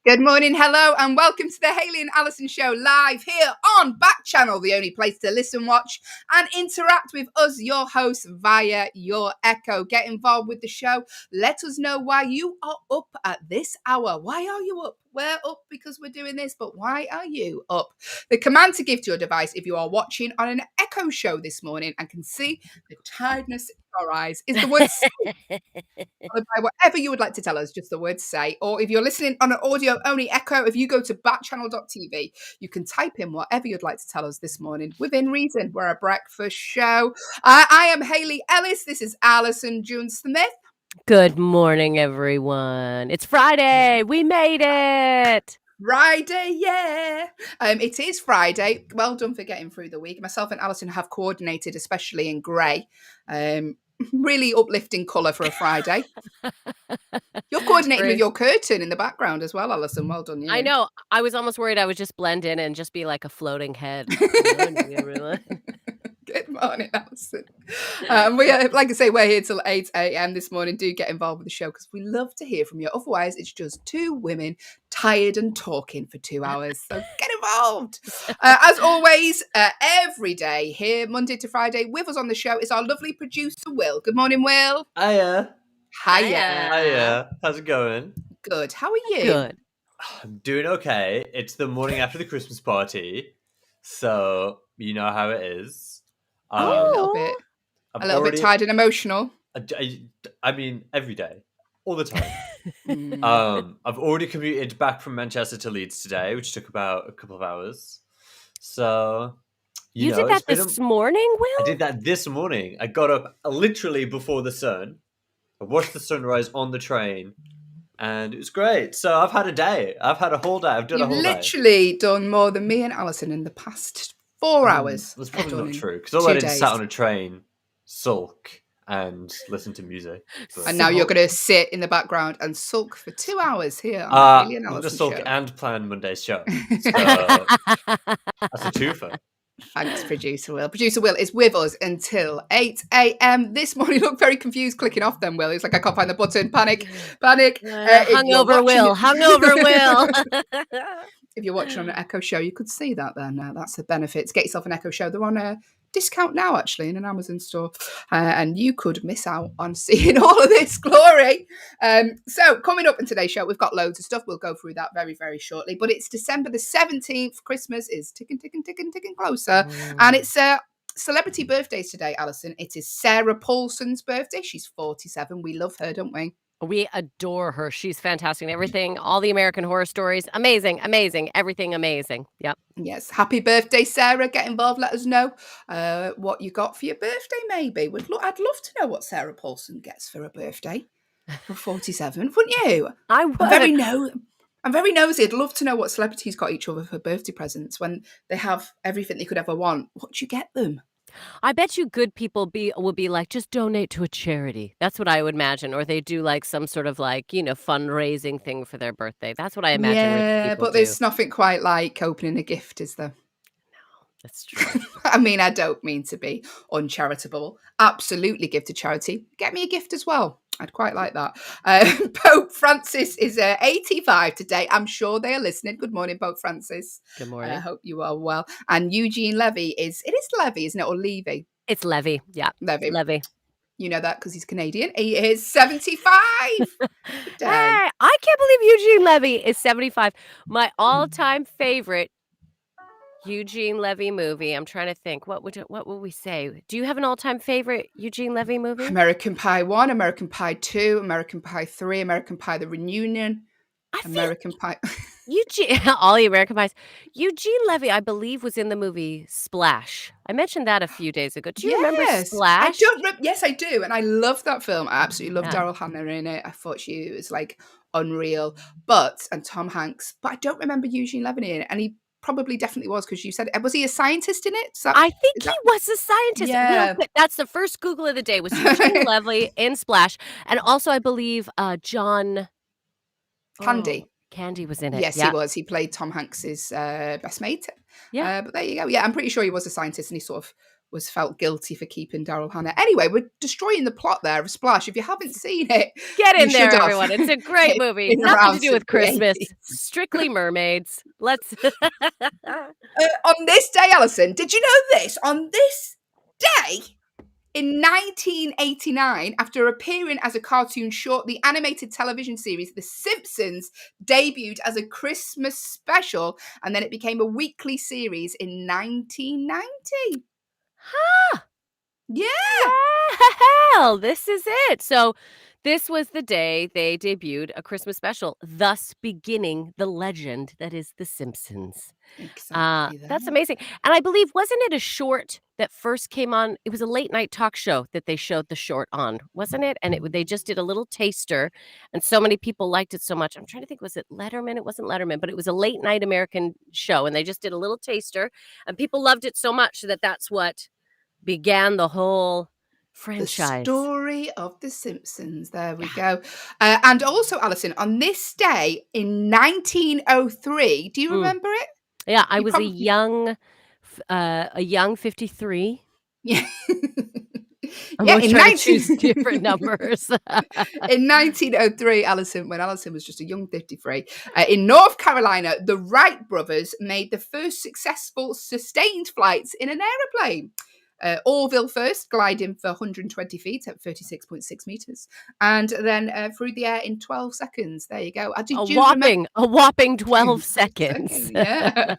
Good morning, hello, and welcome to the Hayley and Allyson show live here on Backchannel, the only place to listen, watch, and interact with us, your hosts, via your Echo. Get involved with the show. Let us know why you are up at this hour. Why are you up? We're up because we're doing this, but why are you up? The command to give to your device if you are watching on an Echo show this morning and can see the tiredness in your eyes is the word say, followed by whatever you would like to tell us, just the word say. Or if you're listening on an audio-only Echo, if you go to backchannel.tv, you can type in whatever you'd like to tell us this morning, within reason. We're a breakfast show. I am Hayley Ellis. This is Allyson June-Smith. Good morning, everyone. It's Friday. We made it. Friday, yeah. It is Friday. Well done for getting through the week. Myself and Allyson have coordinated, especially in grey. Really uplifting colour for a Friday. You're coordinating with your curtain in the background as well, Allyson. Well done, you. I know. I was almost worried I would just blend in and just be like a floating head. Good morning, everyone. Good morning, Allyson. We are, like I say, we're here till 8 a.m. this morning. Do get involved with the show because we love to hear from you. Otherwise, it's just two women tired and talking for 2 hours. So get involved. As always, every day here, Monday to Friday, with us on the show is our lovely producer, Will. Good morning, Will. Hiya. Hiya. How's it going? Good. How are you? Good. I'm doing okay. It's the morning after the Christmas party, so you know how it is. A little bit tired and emotional. I mean, every day, all the time. I've already commuted back from Manchester to Leeds today, which took about a couple of hours. So you did that this morning, Will? I did that this morning. I got up literally before the sun. I watched the sunrise on the train. And it was great. So I've had a day. I've had a whole day. I've done a whole day. You've literally done more than me and Allyson in the past 4 hours. That's probably not true. Because all I did is sat on a train, sulk, and listen to music. But... And now you're going to sit in the background and sulk for 2 hours here on the Hayley and Allyson show. I'm going to sulk and plan Monday's show. So that's a twofer. Thanks, Producer Will. Producer Will is with us until 8 a.m. this morning. Look very confused clicking off then, Will. He's like, I can't find the button. Panic. Hungover Will. If you're watching on an Echo show, you could see that then. That's the benefits. Get yourself an Echo show. They're on a discount now, actually, in an Amazon store. And you could miss out on seeing all of this glory. So coming up in today's show, we've got loads of stuff. We'll go through that very, very shortly. But it's December the 17th. Christmas is ticking closer. And it's celebrity birthdays today, Allyson. It is Sarah Paulson's birthday. She's 47. We love her, don't we? We adore her. She's fantastic. Everything, all the American Horror Stories, amazing. Everything amazing. Yep. Yes. Happy birthday, Sarah. Get involved. Let us know what you got for your birthday, maybe. I'd love to know what Sarah Paulson gets for her birthday for 47, wouldn't you? I would. I'm very nosy. I'd love to know what celebrities got each other for birthday presents when they have everything they could ever want. What do you get them? I bet you good people will be like, just donate to a charity. That's what I would imagine. Or they do like some sort of like, fundraising thing for their birthday. That's what I imagine. Yeah, but there's nothing quite like opening a gift, is there? No, that's true. I mean, I don't mean to be uncharitable. Absolutely give to charity. Get me a gift as well. I'd quite like that. Pope Francis is 85 today. I'm sure they are listening. Good morning, Pope Francis. Good morning. I hope you are well. And Eugene Levy it is Levy, isn't it? Or Levy? It's Levy. Yeah. Levy. You know that because he's Canadian. He is 75 today. Hey, I can't believe Eugene Levy is 75. My all-time favorite Eugene Levy movie. I'm trying to think. What would we say? Do you have an all-time favorite Eugene Levy movie? American Pie 1, American Pie 2, American Pie 3, American Pie The Reunion, American Pie. Eugene, all the American Pies. Eugene Levy, I believe, was in the movie Splash. I mentioned that a few days ago. Do you remember Splash? Yes, I do. And I love that film. I absolutely love Daryl Hannah in it. I thought she was like unreal. And Tom Hanks. But I don't remember Eugene Levy in it. And he probably definitely was, because you said, was he a scientist in it? I think he was a scientist. Yeah. That's the first Google of the day, was Eugene Levy in Splash. And also, I believe, John Candy. Candy was in it. Yes, he was. He played Tom Hanks's best mate. Yeah. But there you go. Yeah, I'm pretty sure he was a scientist, and he sort of was felt guilty for keeping Daryl Hannah. Anyway, we're destroying the plot there of Splash. If you haven't seen it, Get you in there, should have. everyone. It's a great It's movie. been Nothing around to do since with the Christmas. 80s. Strictly mermaids. Let's. On this day, Allyson, did you know this? On this day, in 1989, after appearing as a cartoon short, the animated television series The Simpsons debuted as a Christmas special, and then it became a weekly series in 1990. Ha! Yeah. Well, this is it. So this was the day they debuted a Christmas special, thus beginning the legend that is The Simpsons. Exactly That's that. amazing. And I believe, wasn't it a short that first came on? It was a late night talk show that they showed the short on, wasn't it? And they just did a little taster, and so many people liked it so much. I'm trying to think, was it Letterman? It wasn't Letterman, but it was a late night American show, and they just did a little taster, and people loved it so much that that's what began the whole franchise. The story of The Simpsons. There we go. And also, Allyson, on this day in 1903, do you remember it? Yeah, I You was probably- a young 53. Yeah. I'm Yeah, always in trying to 19 choose different numbers. In 1903, when Allyson was just a young 53, in North Carolina, the Wright brothers made the first successful sustained flights in an aeroplane. Orville first, gliding for 120 feet at 36.6 meters, and then through the air in 12 seconds. There you go. A whapping 12 seconds. Yeah.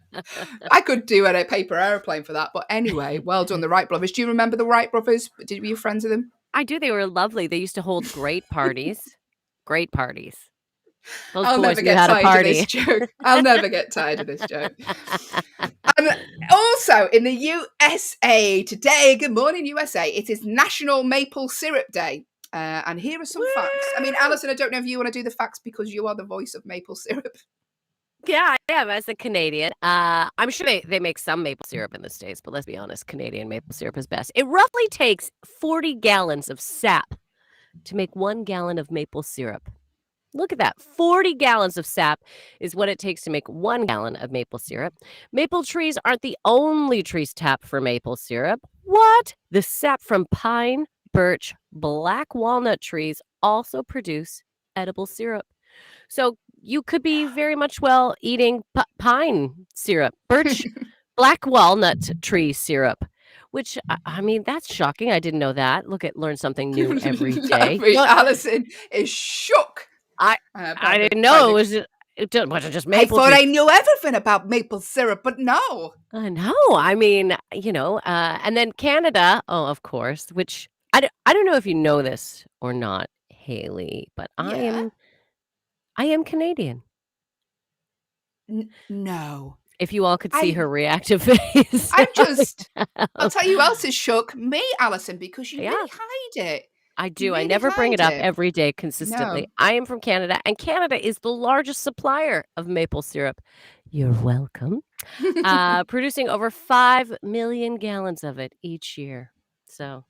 I could do a paper aeroplane for that. But anyway, well done, the Wright brothers. Do you remember the Wright brothers? Were you friends with them? I do. They were lovely. They used to hold great parties. Great parties. Those I'll boys never knew get how to tired of party. this joke. I'll never get tired of this joke. Also, in the USA today, good morning, USA, it is National Maple Syrup Day. And here are some facts. I mean, Allyson, I don't know if you want to do the facts because you are the voice of maple syrup. Yeah, I am, as a Canadian. I'm sure they make some maple syrup in the States, but let's be honest, Canadian maple syrup is best. It roughly takes 40 gallons of sap to make 1 gallon of maple syrup. Look at that. 40 gallons of sap is what it takes to make 1 gallon of maple syrup. Maple trees aren't the only trees tapped for maple syrup. What? The sap from pine, birch, black walnut trees also produce edible syrup. So you could be very much eating pine syrup, birch, black walnut tree syrup. Which, I mean, that's shocking. I didn't know that. Learn something new every day. Allyson is shook. I didn't know was it just maple. I thought trees. I knew everything about maple syrup, but no. I know. I mean, and then Canada. Oh, of course. Which I don't know if you know this or not, Hayley, but Yeah. I am Canadian. No. If you all could see her reactive face. I'll tell you who else is shook. Me, Allyson, because you really hide it. I do. Really I never bring it up hide it. every day consistently. No. I am from Canada, and Canada is the largest supplier of maple syrup. You're welcome. Producing over 5 million gallons of it each year. So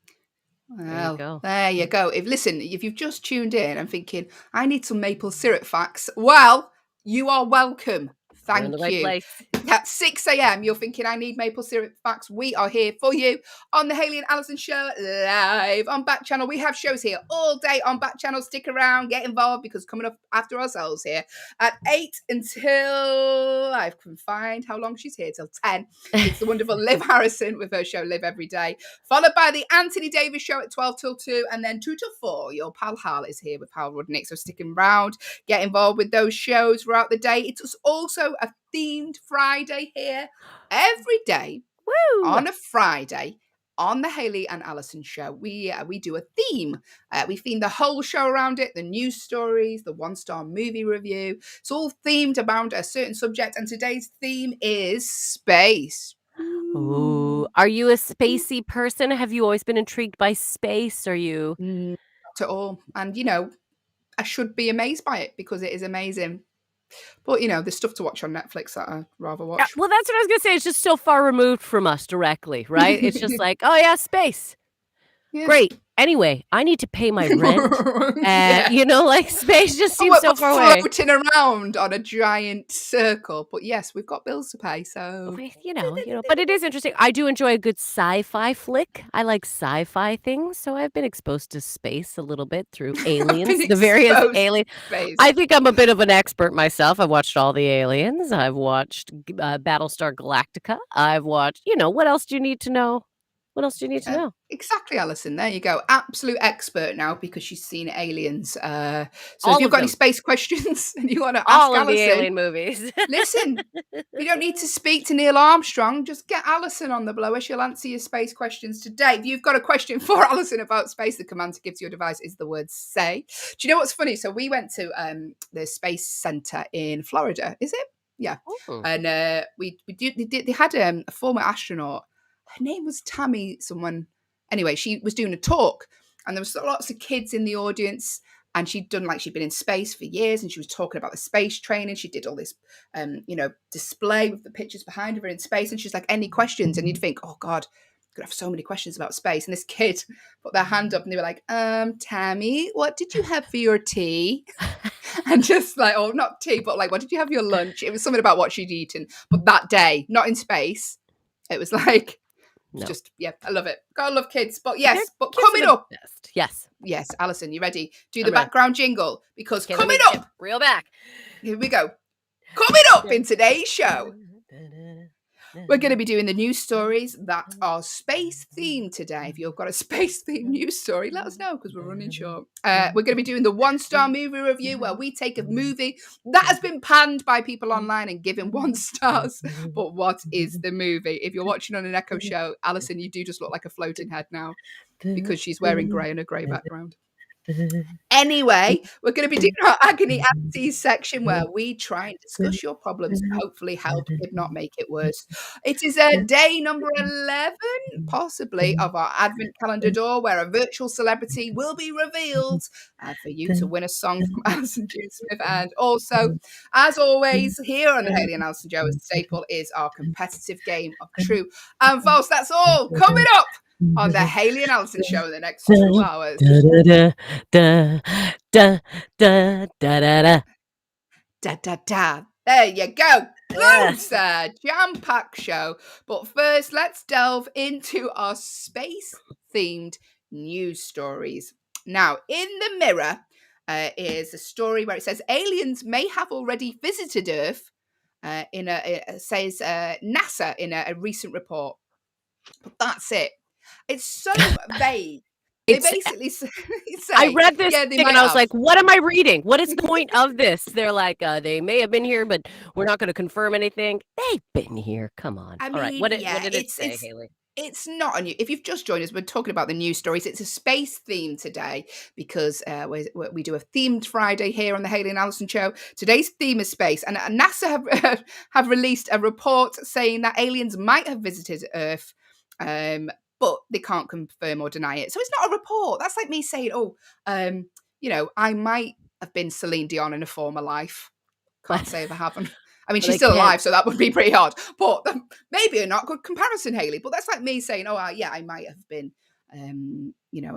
there you go. There you go. If you've just tuned in and thinking, I need some maple syrup facts, well, you are welcome. Thank You're in the right you. place. At 6 a.m, you're thinking, I need maple syrup facts. We are here for you on the Hayley and Allyson show, live on Backchannel. We have shows here all day on Backchannel. Stick around, get involved, because coming up after ourselves here at 8 until I can find how long she's here, till 10. It's the wonderful Liv Harrison with her show Live Every Day, followed by the Anthony Davis show at 12 till 2, and then 2 till 4. Your pal Hal is here with Hal Rudnick. So sticking around, get involved with those shows throughout the day. It's also a themed Friday here every day. Woo! On a Friday on the Hayley and Allyson show. We do a theme. We theme the whole show around it, the news stories, the one-star movie review. It's all themed around a certain subject, and today's theme is space. Ooh, are you a spacey person? Have you always been intrigued by space? Are you? Not at all. And I should be amazed by it because it is amazing. But there's stuff to watch on Netflix that I'd rather watch. Yeah, well, that's what I was gonna say. It's just so far removed from us directly, right? It's just like, oh yeah, space. Yeah. Great. Anyway, I need to pay my rent. Yeah. You know, like space just Oh, seems so we're far away. floating around on a giant circle. But yes, we've got bills to pay. So You know, but it is interesting. I do enjoy a good sci-fi flick. I like sci-fi things, so I've been exposed to space a little bit through I've been aliens, the various exposed to alien. space. I think I'm a bit of an expert myself. I've watched all the aliens. I've watched Battlestar Galactica. I've watched, what else do you need to know? What else do you need to know? Exactly, Alison. There you go. Absolute expert now because she's seen aliens. So All if you've of got any them. space questions and you want to ask All of the Alison, alien movies. listen, you don't need to speak to Neil Armstrong. Just get Alison on the blower. She'll answer your space questions today. If you've got a question for Alison about space, the command to give to your device is the word say. Do you know what's funny? So we went to the Space Center in Florida. Is it? Yeah. Oh. And they had a former astronaut. Her name was Tammy someone. Anyway, she was doing a talk and there was lots of kids in the audience. And she'd been in space for years and she was talking about the space training. She did all this, display with the pictures behind her in space. And she's like, any questions? And you'd think, oh God, I'm going to have so many questions about space. And this kid put their hand up and they were like, Tammy, what did you have for your tea? And just like, oh, not tea, but like, what did you have for your lunch? It was something about what she'd eaten. But that day, not in space, it was like, No. just, yeah, I love it. Gotta love kids. But yes, but Kids are coming the up. best. Yes. Yes, Alison, you ready? Do the I'm ready. background jingle because Okay, let coming me up. reel back. Here we go. Coming up in today's show, we're going to be doing the news stories that are space themed today. If you've got a space themed news story, let us know because we're running short. We're going to be doing the 1-star movie review where we take a movie that has been panned by people online and given 1 stars. But what is the movie? If you're watching on an Echo show, Alison, you do just look like a floating head now because she's wearing grey and a grey background. Anyway, we're going to be doing our Agony Aunties section where we try and discuss your problems and hopefully help, if not make it worse. It is day number 11, possibly, of our Advent calendar door where a virtual celebrity will be revealed for you to win a song from Alison June Smith. And also, as always, here on the Hayley and Alison Show, a staple is our competitive game of true and false. That's all coming up on the Hayley and Alison Show in the next 2 hours. There you go. Loads jam-packed show. But first, let's delve into our space-themed news stories. Now, in the Mirror is a story where it says aliens may have already visited Earth. Says NASA in a recent report. But that's it. It's so vague. They basically say, I read this thing and I was like, what am I reading? What is the point of this? They're like, they may have been here, but we're not going to confirm anything. They've been here. Come on. I mean, all right. What did it say, Hayley? It's not on you. If you've just joined us, we're talking about the news stories. It's a space theme today because we do a themed Friday here on the Hayley and Alison Show. Today's theme is space, and NASA have released a report saying that aliens might have visited Earth, but they can't confirm or deny it. So it's not a report. That's like me saying, I might have been Celine Dion in a former life. Can't say if I haven't. I mean, she's still alive, so that would be pretty hard. But maybe a not good comparison, Hayley. But that's like me saying, I might have been, a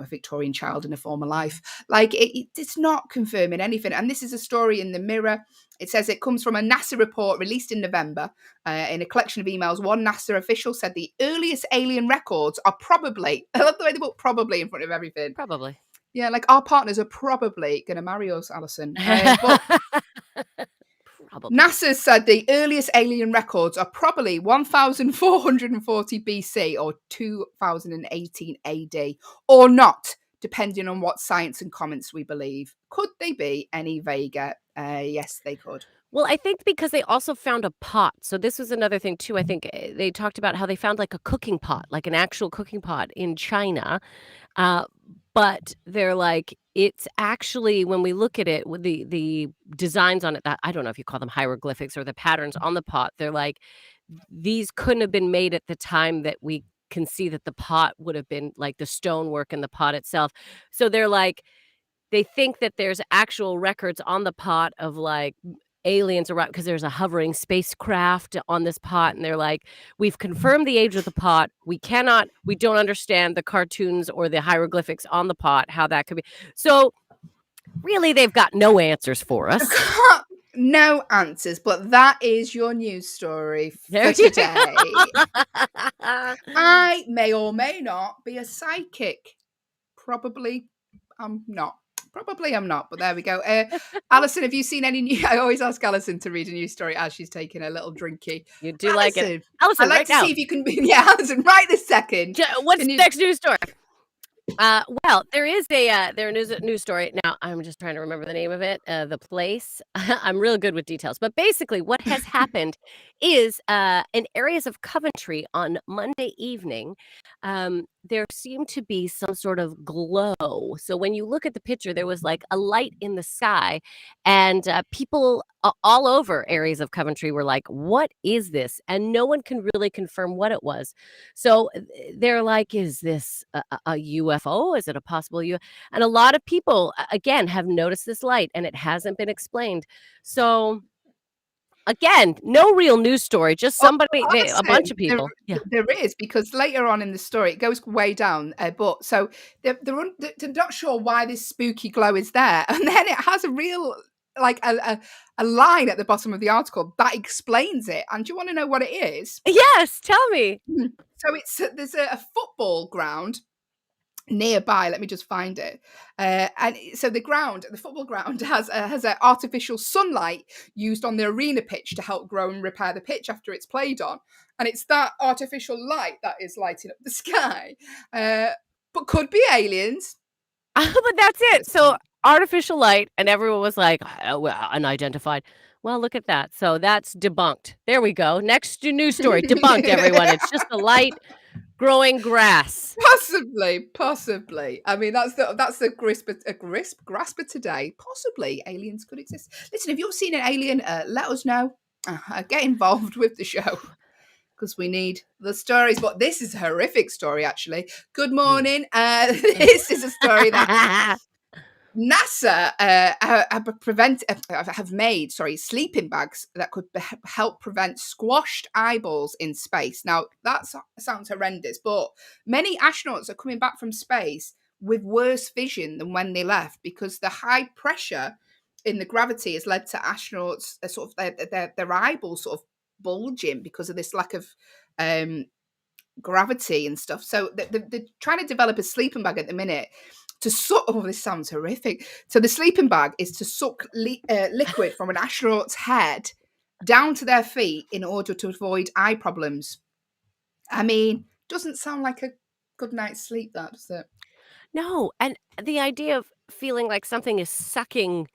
Victorian child in a former life. Like, it's not confirming anything. And this is a story in the Mirror. It says it comes from a NASA report released in November. In a collection of emails, one NASA official said the earliest alien records are probably, I love the way they put probably in front of everything. Probably. Yeah, like our partners are probably going to marry us, Alison. Probably. NASA said the earliest alien records are probably 1440 BC or 2018 AD, or not, depending on what science and comments we believe. Could they be any vaguer? Yes, they could. Well, I think because they also found a pot. So this was another thing, too. I think they talked about how they found like a cooking pot, like an actual cooking pot in China. But they're like, it's actually, when we look at it, with the designs on it, that I don't know if you call them hieroglyphics or the patterns on the pot, they're like, these couldn't have been made at the time that we can see that the pot would have been, like the stonework in the pot itself. So they're like, they think that there's actual records on the pot of like aliens around because there's a hovering spacecraft on this pot, and they're like, we've confirmed the age of the pot. We don't understand the cartoons or the hieroglyphics on the pot, how that could be. So really, they've got no answers for us. No answers, but that is your news story There for you today. I may or may not be a psychic. Probably I'm not. Probably I'm not, but there we go. Allyson, have you seen any new? I always ask Allyson to read a news story as she's taking a little drinky. You do like it. Allyson, Allyson, I'd like right to now. see if you can be. Yeah, Allyson, right this second. What's the next news story? Well, there is a news story. Now, I'm just trying to remember the name of it, the place. I'm real good with details. But basically, what has happened is in areas of Coventry on Monday evening, there seemed to be some sort of glow. So when you look at the picture, there was like a light in the sky, and people all over areas of Coventry were like, what is this? And no one can really confirm what it was. So they're like, is this a UFO? Is it a possible UFO? And a lot of people, again, have noticed this light, and it hasn't been explained. So again, no real news story, just somebody, a bunch of people. There is, because later on in the story, it goes way down. But so they're not sure why this spooky glow is there. And then it has a real, like a line at the bottom of the article that explains it. And do you want to know what it is? Yes, tell me. So there's a football ground nearby. Let me just find it. And so the football ground has an artificial sunlight used on the arena pitch to help grow and repair the pitch after it's played on. And it's that artificial light that is lighting up the sky. But could be aliens. But that's it. So artificial light, and everyone was like, unidentified. Well, look at that. So that's debunked. There we go. Next news story. Debunked, everyone. It's just the light growing grass. Possibly. I mean, that's the grasp of today. Possibly aliens could exist. Listen, if you've seen an alien, let us know. Get involved with the show, because we need the stories. But this is a horrific story, actually. Good morning. This is a story that NASA have made sleeping bags that could help prevent squashed eyeballs in space. Now, that sounds horrendous, but many astronauts are coming back from space with worse vision than when they left, because the high pressure in the gravity has led to astronauts sort of their eyeballs sort of bulging because of this lack of gravity and stuff. So they're trying to develop a sleeping bag at the minute to suck. Oh, this sounds horrific. So the sleeping bag is to suck liquid from an astronaut's head down to their feet in order to avoid eye problems. I mean, doesn't sound like a good night's sleep, that, does it? No, and the idea of feeling like something is sucking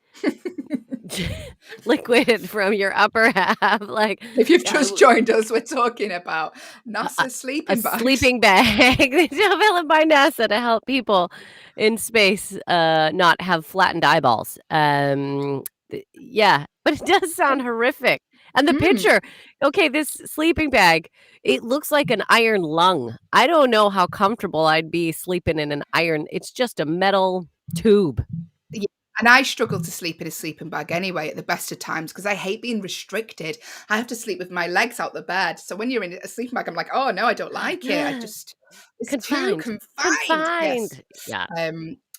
liquid from your upper half, like, if you've just joined us, we're talking about NASA sleeping bags. Sleeping bag developed by NASA to help people in space not have flattened eyeballs. Yeah, but it does sound horrific. And the picture, okay, this sleeping bag, it looks like an iron lung. I don't know how comfortable I'd be sleeping in an iron. It's just a metal tube. Yeah. And I struggle to sleep in a sleeping bag anyway at the best of times, because I hate being restricted. I have to sleep with my legs out the bed. So when you're in a sleeping bag, I'm like, oh no, I don't like it. It's too confined. Yes. Yeah.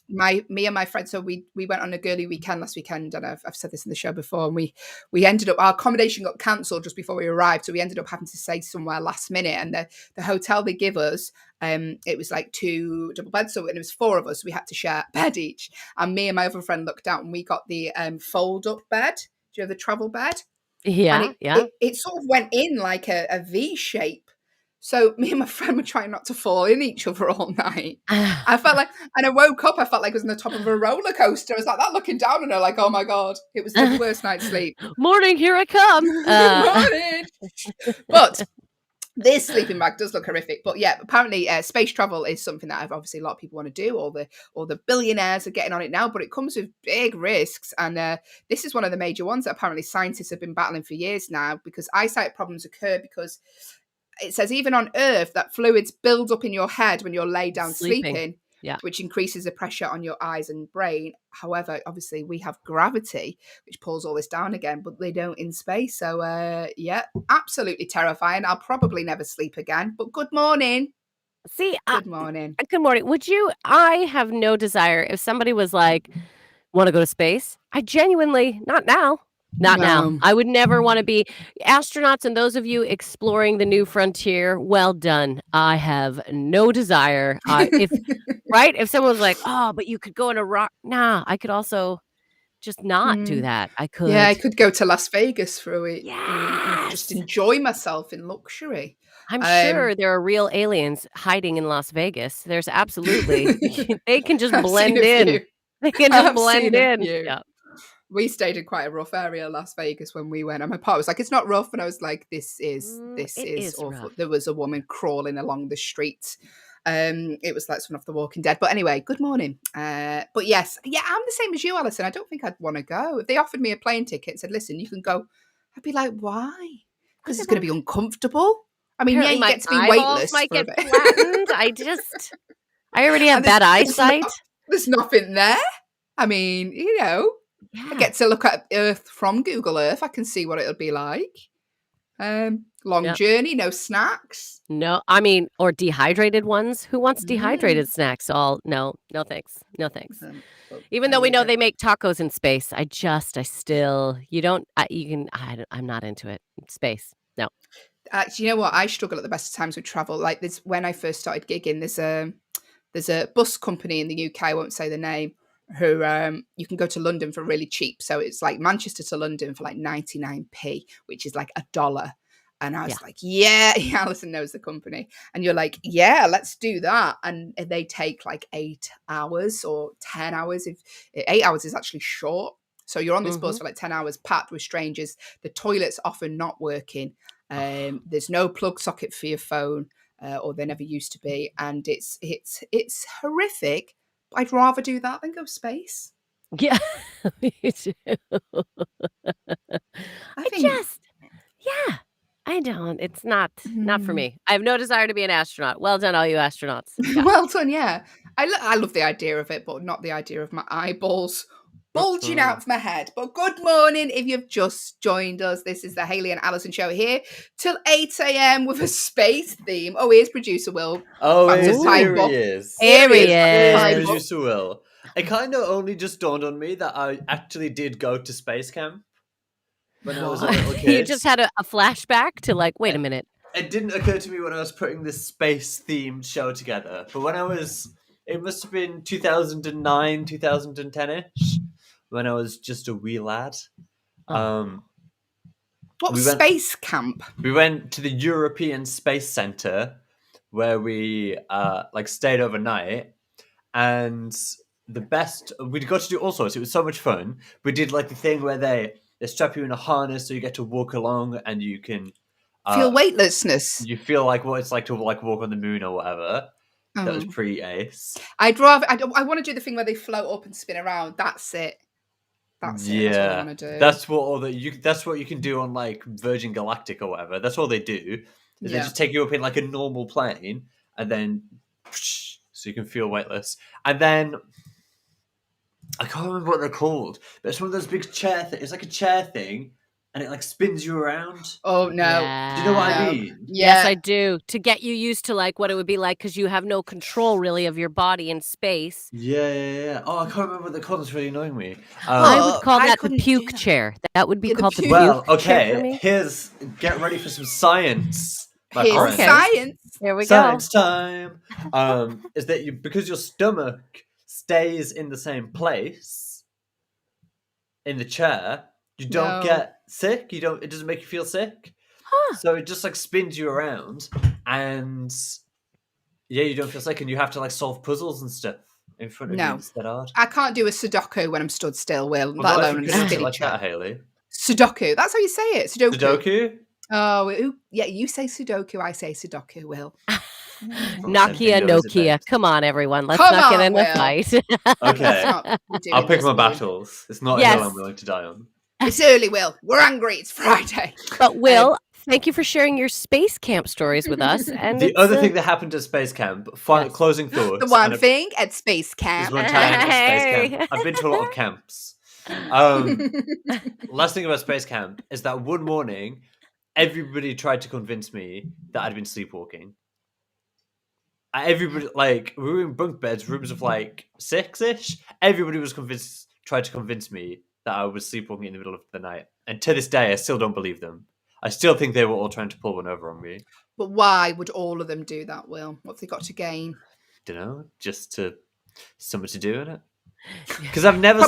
Me and my friend, so we went on a girly weekend last weekend, and I've said this in the show before, and we ended up, our accommodation got cancelled just before we arrived, so we ended up having to stay somewhere last minute. And the hotel they give us, it was like 2 double beds, and it was 4 of us, so we had to share a bed each. And me and my other friend looked out, and we got the fold up bed. Do you have the travel bed? Yeah, and it sort of went in like a V shape. So me and my friend were trying not to fall in each other all night. I felt like, and I woke up, I felt like I was on the top of a roller coaster. I was like that, looking down on her, like, oh my God, it was the worst night's sleep. Morning, here I come. Morning. But this sleeping bag does look horrific. But yeah, apparently space travel is something that obviously a lot of people want to do. All the billionaires are getting on it now, but it comes with big risks. And this is one of the major ones that apparently scientists have been battling for years now, because eyesight problems occur because it says even on Earth that fluids build up in your head when you're laid down sleeping. Yeah. which increases the pressure on your eyes and brain. However, obviously, we have gravity, which pulls all this down again, but they don't in space. So, absolutely terrifying. I'll probably never sleep again. But good morning. See, Good morning. good morning. I have no desire if somebody was like, want to go to space? I genuinely, not now. Not now. No. I would never want to be astronauts, and those of you exploring the new frontier, well done. I have no desire. If someone was like, "Oh, but you could go in a rock," nah, I could also just not do that. I could. Yeah, I could go to Las Vegas for a week. Yes. Just enjoy myself in luxury. I'm sure there are real aliens hiding in Las Vegas. There's absolutely. They can just I've seen blend a in. few. They can just I've blend seen a in. few. Yeah. We stayed in quite a rough area, Las Vegas, when we went. And my partner was like, "It's not rough," and I was like, "This is awful." rough. There was a woman crawling along the street. It was like someone off The Walking Dead. But anyway, good morning. But yes, I'm the same as you, Allyson. I don't think I'd want to go. If they offered me a plane ticket and said, "Listen, you can go," I'd be like, "Why?" Because it's going to be uncomfortable. I mean, Apparently you get to be eyeballs weightless might for a get bit. flattened. I already have And bad eyesight. There's nothing there. I mean, I Yeah. get to look at Earth from Google Earth. I can see what it'll be like. Long journey, no snacks. No, I mean, or dehydrated ones. Who wants dehydrated snacks? No thanks. No thanks. Even though we know they make tacos in space, I'm not into it. Space, no. You know what? I struggle at the best of times with travel. Like this, when I first started gigging, there's a bus company in the UK. I won't say the name. Who you can go to London for really cheap. So it's like Manchester to London for like 99p, which is like $1. And I was like, yeah, Allyson knows the company. And you're like, yeah, let's do that. And they take like 8 hours or 10 hours. If 8 hours is actually short. So you're on this bus for like 10 hours packed with strangers. The toilet's often not working. There's no plug socket for your phone, or there never used to be. And it's horrific. I'd rather do that than go space. Yeah, me too. I don't. It's not for me. I have no desire to be an astronaut. Well done, all you astronauts. Yeah. Well done, yeah. I love the idea of it, but not the idea of my eyeballs bulging out of my head. But good morning if you've just joined us. This is the Hayley and Allyson show here till 8 a.m. with a space theme. Oh, here's producer Will. Oh, Here he is. Here he is. Producer Will. It kind of only just dawned on me that I actually did go to space camp when I was a little kid. You just had a flashback to like, wait a minute. It didn't occur to me when I was putting this space-themed show together. But it must have been 2009, 2010-ish, when I was just a wee lad. What space camp? We went to the European Space Center where we stayed overnight, and we got to do all sorts. It was so much fun. We did like the thing where they strap you in a harness so you get to walk along and you can feel weightlessness. You feel like what it's like to like walk on the moon or whatever. That was pretty ace. I want to do the thing where they float up and spin around. That's it. That's what I want to do. That's what you can do on like Virgin Galactic or whatever. That's all they do. Is they just take you up in like a normal plane and then so you can feel weightless. And then I can't remember what they're called, but it's one of those big chair things. It's like a chair thing, and it like spins you around. Oh no! Yeah. Do you know what I mean? Yeah. Yes, I do. To get you used to like what it would be like because you have no control really of your body in space. Yeah. Oh, I can't remember what they're called. It's really annoying me. I would call that the puke chair. That would be called the puke Well, chair for me. Get ready for some science. Here's science. Here we go. Science time. Is that because your stomach stays in the same place in the chair, you don't get sick. It doesn't make you feel sick. Huh. So it just like spins you around, and you don't feel sick, and you have to like solve puzzles and stuff in front of you instead. I can't do a Sudoku when I'm stood still, Will. Well, let alone in a spinny like chair. that, Hayley. Sudoku. That's how you say it. Sudoku. Sudoku? Oh, yeah. You say Sudoku. I say Sudoku, Will. Nokia. Come on, everyone. Let's not get in the fight. Okay. I'll pick my battles. It's not a hill I'm willing to die on. It's early, Will. We're angry. It's Friday. But Will, Thank you for sharing your space camp stories with us. And The other thing that happened at space camp, Yes. closing thoughts. The one thing at space There's camp. one time at space Hey. camp. I've been to a lot of camps. Last thing about space camp is that one morning, everybody tried to convince me that I'd been sleepwalking. Everybody, like, we were in bunk beds, rooms of like 6-ish. Everybody was tried to convince me that I was sleepwalking in the middle of the night. And to this day, I still don't believe them. I still think they were all trying to pull one over on me. But why would all of them do that, Will? What have they got to gain? Don't know, just something to do in it. Because I've never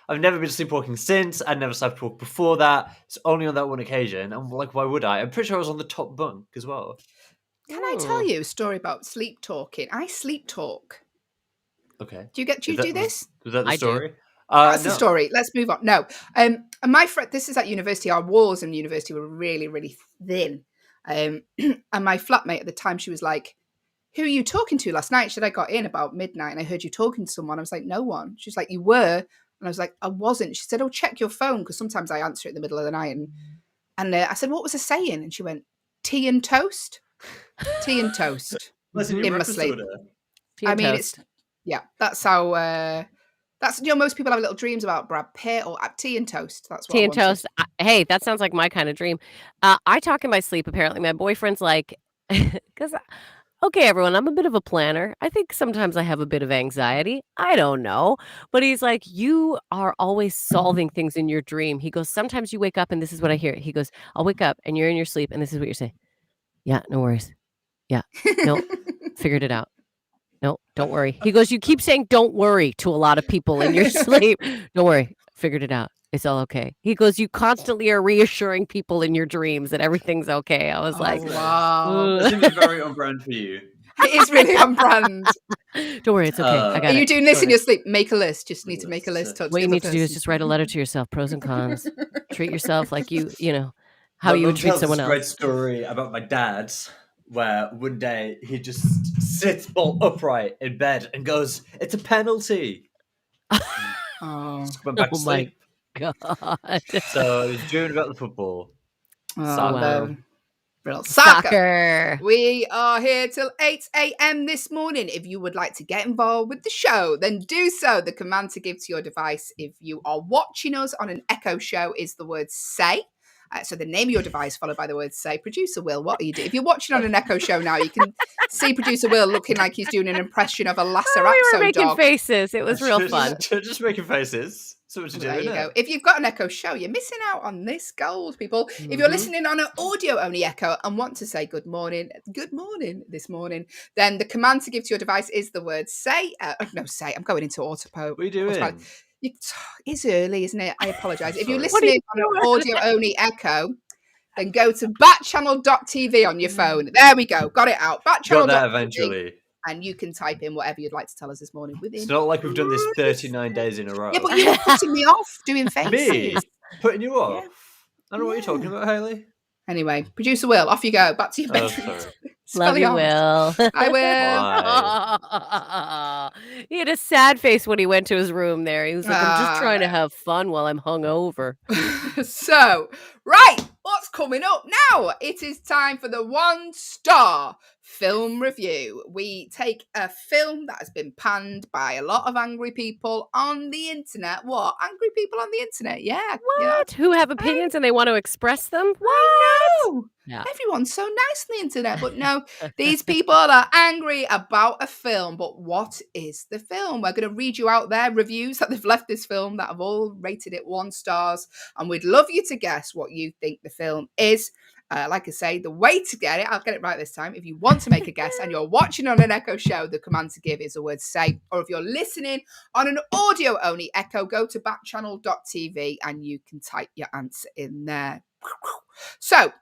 I've never been sleepwalking since. I never sleepwalked before that. It's only on that one occasion. I'm like, why would I? I'm pretty sure I was on the top bunk as well. Can I tell you a story about sleep talking? I sleep talk. Okay. Do you do this? Was that the I story? do. That's the story. Let's move on. No. And my friend, this is at university. Our walls in university were really, really thin. And my flatmate at the time, she was like, "Who are you talking to last night?" She said, "I got in about midnight and I heard you talking to someone." I was like, "No one." She was like, "You were?" And I was like, "I wasn't." She said, "Oh, check your phone," because sometimes I answer it in the middle of the night. And I said, "What was I saying?" And she went, "Tea and toast." Tea and toast. Listen, in my sleep. I mean, toast. that's how. That's most people have little dreams about Brad Pitt or tea and toast. That's what Tea I and wanted. toast. Hey, that sounds like my kind of dream. I talk in my sleep. Apparently, my boyfriend's like, because okay, everyone, I'm a bit of a planner. I think sometimes I have a bit of anxiety. I don't know, but he's like, you are always solving things in your dream. He goes, sometimes you wake up and this is what I hear. He goes, I'll wake up and you're in your sleep and this is what you're saying. Yeah, no worries. Yeah, no, figured it out. No, don't worry. He goes, you keep saying don't worry to a lot of people in your sleep. Don't worry. Figured it out. It's all okay. He goes, you constantly are reassuring people in your dreams that everything's okay. I was like, wow. That seems very on brand for you. It is really on brand. Don't worry, it's okay. I got Are you it. doing this in your sleep? Make a list. Just need to make a list. What you need to do is just write a letter to yourself, pros and cons. Treat yourself like you know, how My you mum would treat tells someone this else. great story about my dad, where one day he just sits bolt upright in bed and goes, "It's a penalty." Oh, Just went back to Oh my sleep. God. So I was dreaming about the football. Wow. Real Soccer. We are here till 8 a.m. this morning. If you would like to get involved with the show, then do so. The command to give to your device if you are watching us on an Echo show is the word say. So the name of your device followed by the word say. Producer Will, what are you doing? If you're watching on an Echo show now, you can see Producer Will looking like he's doing an impression of a Lacerazzo We were making dog. faces. It was real fun. Just making faces. So what you There doing? you go. If you've got an Echo show, you're missing out on this gold, people. If you're listening on an audio-only Echo and want to say good morning this morning, then the command to give to your device is the word say. Say. I'm going into autopilot. What are you doing? It's early, isn't it? I apologise. If you're Sorry. listening on an audio-only Echo, then go to backchannel.tv on your phone. There we go. Got it out. Got Backchannel.tv. that eventually. And you can type in whatever you'd like to tell us this morning. It's not like we've done this 39 days in a row. Yeah, but you were putting me off doing faces. Me? Putting you off? Yeah. I don't know what you're talking about, Hayley. Anyway, Producer Will, off you go. Back to your bedroom. Sorry. Love you, Will. I will. Bye. He had a sad face when he went to his room there. He was like, I'm just trying to have fun while I'm hungover. So, right, what's coming up now? It is time for the 1-star film review. We take a film that has been panned by a lot of angry people on the internet. What? Angry people on the internet? Yeah. What? Who have opinions and they want to express them? What? I know. Yeah. Everyone's so nice on the internet, but no, these people are angry about a film. But what is the film? We're going to read you out their reviews that they've left this film that have all rated it 1 star. And we'd love you to guess what you think the film is. Like I say, the way to get it, I'll get it right this time. If you want to make a guess and you're watching on an Echo show, the command to give is the word say. Or if you're listening on an audio-only Echo, go to backchannel.tv and you can type your answer in there. So,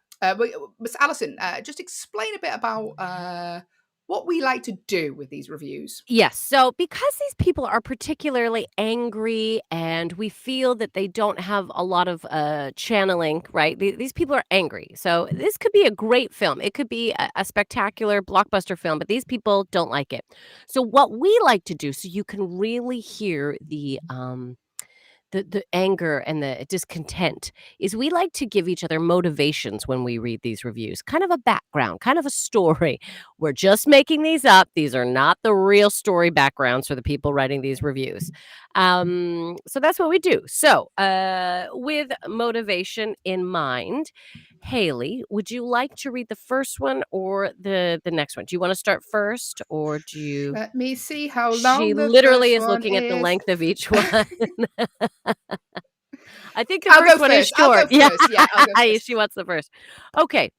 Miss Allyson, just explain a bit about what we like to do with these reviews. Yes. So because these people are particularly angry and we feel that they don't have a lot of channeling, right? These people are angry. So this could be a great film. It could be a spectacular blockbuster film, but these people don't like it. So what we like to do, so you can really hear the anger and the discontent is we like to give each other motivations when we read these reviews, kind of a background, kind of a story. We're just making these up. These are not the real story backgrounds for the people writing these reviews. So that's what we do. So with motivation in mind, Hayley, would you like to read the first one or the next one? Do you want to start first, or do you? Let me see how long She the literally first is one looking at the is. length of each one. I think the I'll first go one is first. I'll short. go first. Yeah, I'll go first. She wants the first. Okay.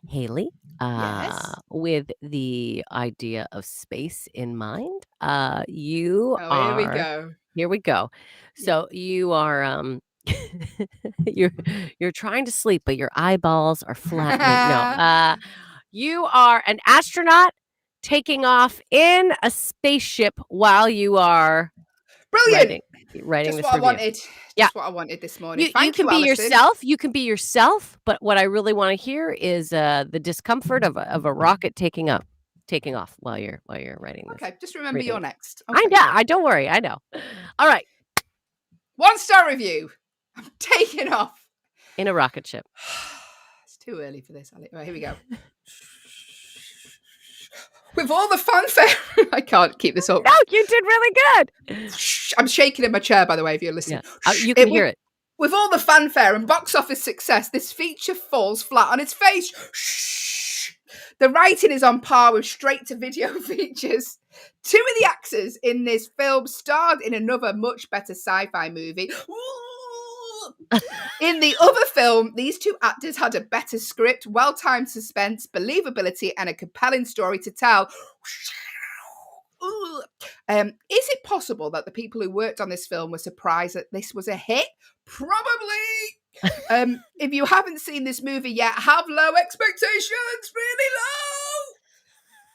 Hayley, Yes. with the idea of space in mind, you Oh, here we are go. here we go. So you are you're trying to sleep, but your eyeballs are flattening. No, you are an astronaut taking off in a spaceship while you are Brilliant. writing Just this what I review. wanted. Yeah. Just what I wanted this morning. You Thank can you, be Allyson. yourself. You can be yourself. But what I really want to hear is the discomfort of a rocket taking off while you're writing this. Okay, just remember reading you're it. next. I Okay. know. I don't worry. I know. All right. 1-star review. I'm taking off. In a rocket ship. It's too early for this, Alex. Right, here we go. With all the fanfare, I can't keep this up. No, you did really good. I'm shaking in my chair, by the way, if you're listening. Yeah. You can hear it. With all the fanfare and box office success, this feature falls flat on its face. The writing is on par with straight-to-video features. 2 of the actors in this film starred in another much better sci-fi movie. In the other film, these 2 actors had a better script, well-timed suspense, believability, and a compelling story to tell. Is it possible that the people who worked on this film were surprised that this was a hit? Probably. If you haven't seen this movie yet, have low expectations, really low.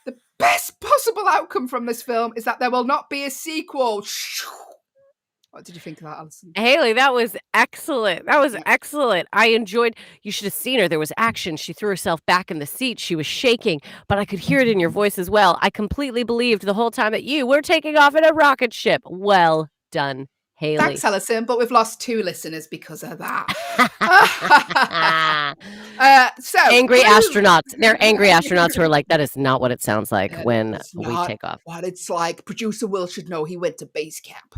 The best possible outcome from this film is that there will not be a sequel. What did you think of that, Allyson? Hayley, that was excellent. That was excellent. I enjoyed. You should have seen her. There was action. She threw herself back in the seat. She was shaking, but I could hear it in your voice as well. I completely believed the whole time that you were taking off in a rocket ship. Well done, Hayley. Thanks, Allyson, but we've lost 2 listeners because of that. So angry astronauts. They're angry astronauts who are like, that is not what it sounds like when we take off. What it's like. Producer Will should know he went to base camp.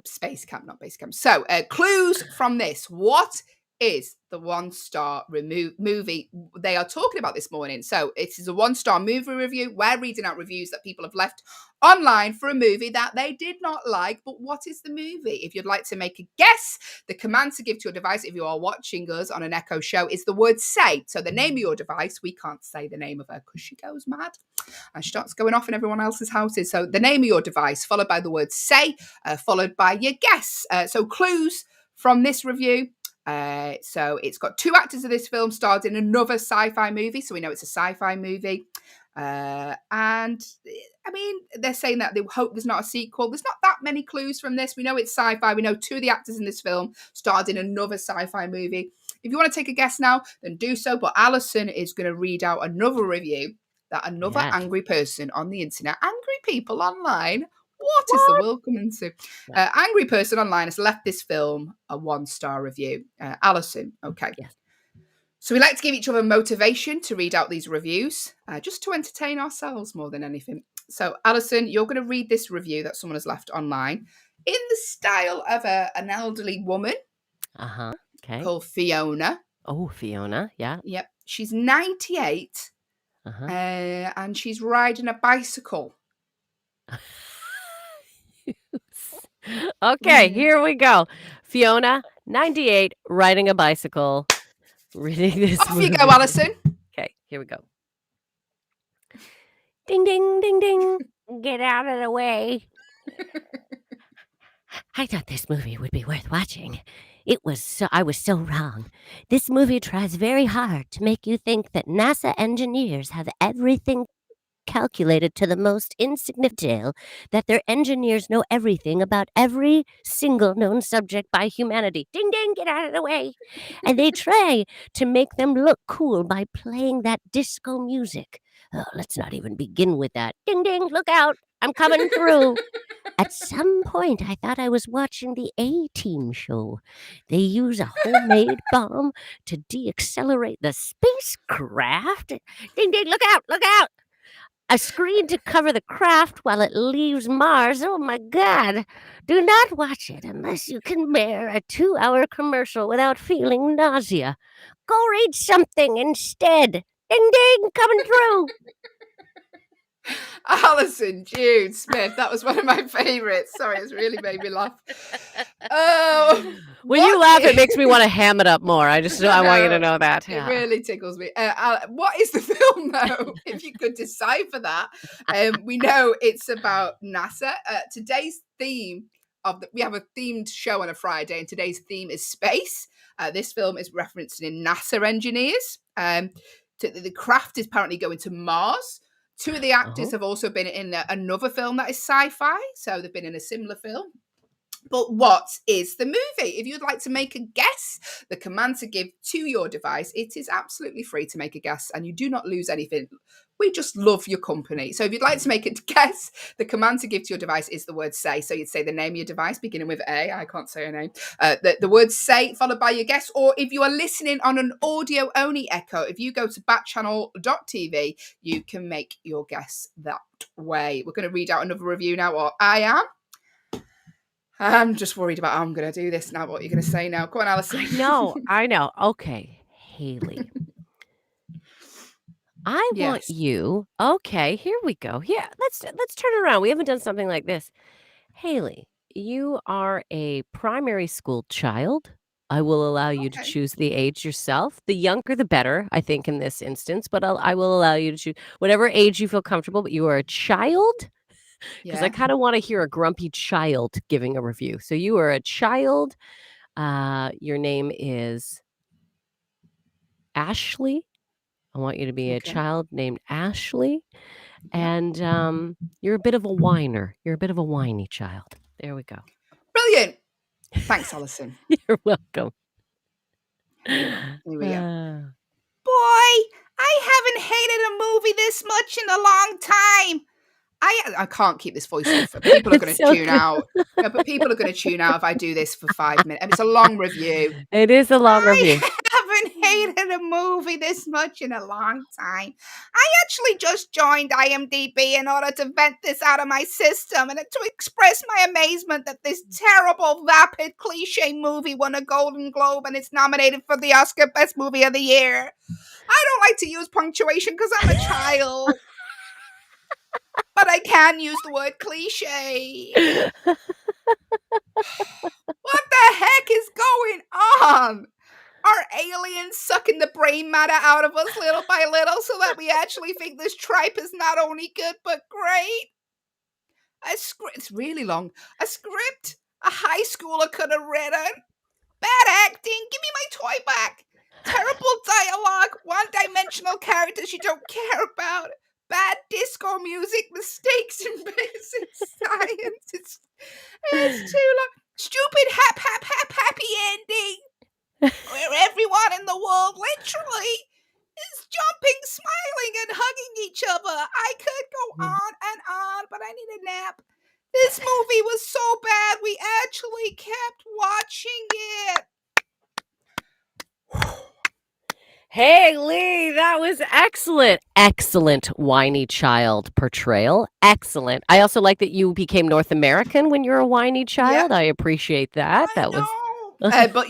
Space camp, not base camp. So clues from this. What is the 1-star movie they are talking about this morning? So it is a 1-star movie review. We're reading out reviews that people have left online for a movie that they did not like. But what is the movie? If you'd like to make a guess, the command to give to your device if you are watching us on an Echo show is the word say. So the name of your device, we can't say the name of her because she goes mad and she starts going off in everyone else's houses. So the name of your device followed by the word say, followed by your guess. So clues from this review. So it's got 2 actors of this film starred in another sci-fi movie. So we know it's a sci-fi movie. And I mean, they're saying that they hope there's not a sequel. There's not that many clues from this. We know it's sci-fi. We know 2 of the actors in this film starred in another sci-fi movie. If you want to take a guess now, then do so. But Allyson is going to read out another review that another angry person on the internet, angry people online, what is the world coming to? Angry person online has left this film a 1-star review. Allyson, okay. Yes. So we like to give each other motivation to read out these reviews, just to entertain ourselves more than anything. So Allyson, you're going to read this review that someone has left online in the style of an elderly woman. Okay. Called Fiona. Oh, Fiona, yeah. Yep. She's 98 and she's riding a bicycle. Okay, here we go. Fiona, 98, riding a bicycle, reading this Off movie. you go, Allyson. Okay, here we go. Ding, ding, ding, ding. Get out of the way. I thought this movie would be worth watching. I was so wrong. This movie tries very hard to make you think that NASA engineers have everything calculated to the most insignificant detail, that their engineers know everything about every single known subject by humanity. Ding, ding, get out of the way. And they try to make them look cool by playing that disco music. Oh, let's not even begin with that. Ding, ding, look out. I'm coming through. At some point, I thought I was watching the A-Team show. They use a homemade bomb to deaccelerate the spacecraft. Ding, ding, look out, look out. A screen to cover the craft while it leaves Mars. Oh my God. Do not watch it unless you can bear a 2-hour commercial without feeling nausea. Go read something instead. Ding, ding, coming through. Allyson, Jude, Smith. That was one of my favorites. Sorry, it's really made me laugh. Oh, when you laugh, it makes me want to ham it up more. I want you to know that. It really tickles me. What is the film, though? If you could decipher that, we know it's about NASA. Today's theme we have a themed show on a Friday, and today's theme is space. This film is referencing NASA engineers. The craft is apparently going to Mars. Two of the actors have also been in another film that is sci-fi, so they've been in a similar film. But what is the movie? If you'd like to make a guess, the command to give to your device, it is absolutely free to make a guess, and you do not lose anything. We just love your company. So if you'd like to make a guess, the command to give to your device is the word say. So you'd say the name of your device, beginning with A. I can't say a name. The word say, followed by your guess. Or if you are listening on an audio-only echo, if you go to backchannel.tv, you can make your guess that way. We're going to read out another review now, or I am. I'm just worried about how I'm going to do this now. What are you going to say now? Go on, Allyson. I know. Okay, Hayley. I want you. Okay, here we go. Yeah, let's turn around. We haven't done something like this. Hayley, you are a primary school child. I will allow you to choose the age yourself. The younger, the better, I think, in this instance. But I will allow you to choose whatever age you feel comfortable. But you are a child. Because I kind of want to hear a grumpy child giving a review. So you are a child. Your name is Ashley. I want you to be a child named Ashley. And you're a bit of a whiner. You're a bit of a whiny child. There we go. Brilliant. Thanks, Allyson. You're welcome. Here we go. Boy, I haven't hated a movie this much in a long time. I can't keep this voice on. People are going to tune out. No, but people are going to tune out if I do this for 5 minutes. It's a long review. It is a long review. I haven't hated a movie this much in a long time. I actually just joined IMDb in order to vent this out of my system and to express my amazement that this terrible, vapid, cliche movie won a Golden Globe and it's nominated for the Oscar Best Movie of the Year. I don't like to use punctuation because I'm a child. But I can use the word cliche. What the heck is going on? Are aliens sucking the brain matter out of us little by little so that we actually think this tripe is not only good but great? It's really long. A script a high schooler could have written. Bad acting. Give me my toy back. Terrible dialogue. One-dimensional characters you don't care about. Bad disco music, mistakes in basic science. It's too long. Stupid happy ending. Where everyone in the world literally is jumping, smiling, and hugging each other. I could go on, but I need a nap. This movie was so bad, we actually kept watching it. Hayley, that was excellent. Excellent whiny child portrayal. Excellent. I also like that you became North American when you're a whiny child. I appreciate that. But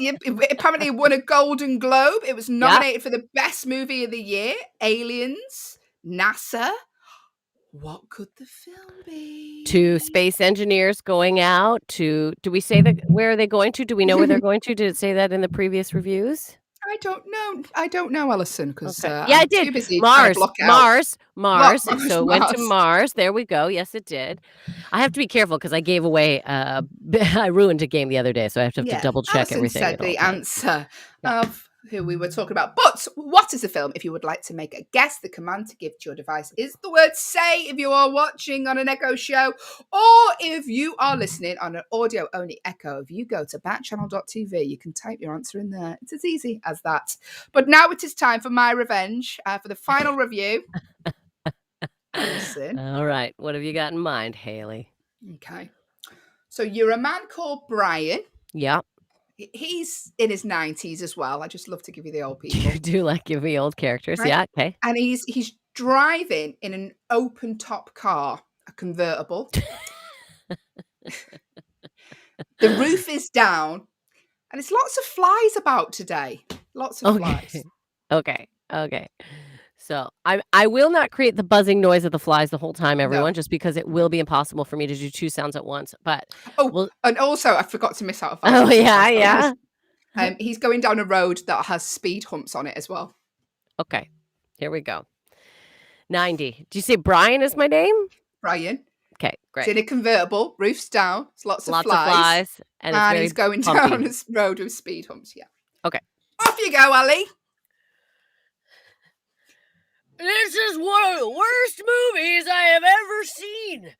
it apparently won a Golden Globe. It was nominated for the Best Movie of the Year. Aliens, NASA. What could the film be? 2 space engineers going out to. Do we say that? Where are they going to? Do we know where they're going to? Did it say that in the previous reviews? I don't know, Allyson, because I did. too busy Mars. So it went to Mars. There we go. Yes, it did. I have to be careful because I gave away. I ruined a game the other day, so I have to double check everything. Allyson said the answer of who we were talking about. But what is the film? If you would like to make a guess, the command to give to your device is the word say if you are watching on an Echo show, or if you are listening on an audio-only Echo. If you go to backchannel.tv, you can type your answer in there. It's as easy as that. But now it is time for my revenge, for the final review. Allyson. All right. What have you got in mind, Hayley? Okay. So you're a man called Brian. Yeah. He's in his 90s as well. I just love to give you the old people. You do like give me old characters. Right? Yeah. Okay. And he's driving in an open top car, a convertible. The roof is down, and it's lots of flies about today. Lots of flies. Okay. So I will not create the buzzing noise of the flies the whole time, everyone, No. just because it will be impossible for me to do two sounds at once. But and also I forgot to miss out. Yeah. He's going down a road that has speed humps on it as well. Okay, here we go. 90. Do you say Brian is my name? Brian. Okay, great. It's in a convertible, roof's down, it's lots of flies, and he's going down a road with speed humps. Yeah. Okay. Off you go, Ali. This is one of the worst movies I have ever seen.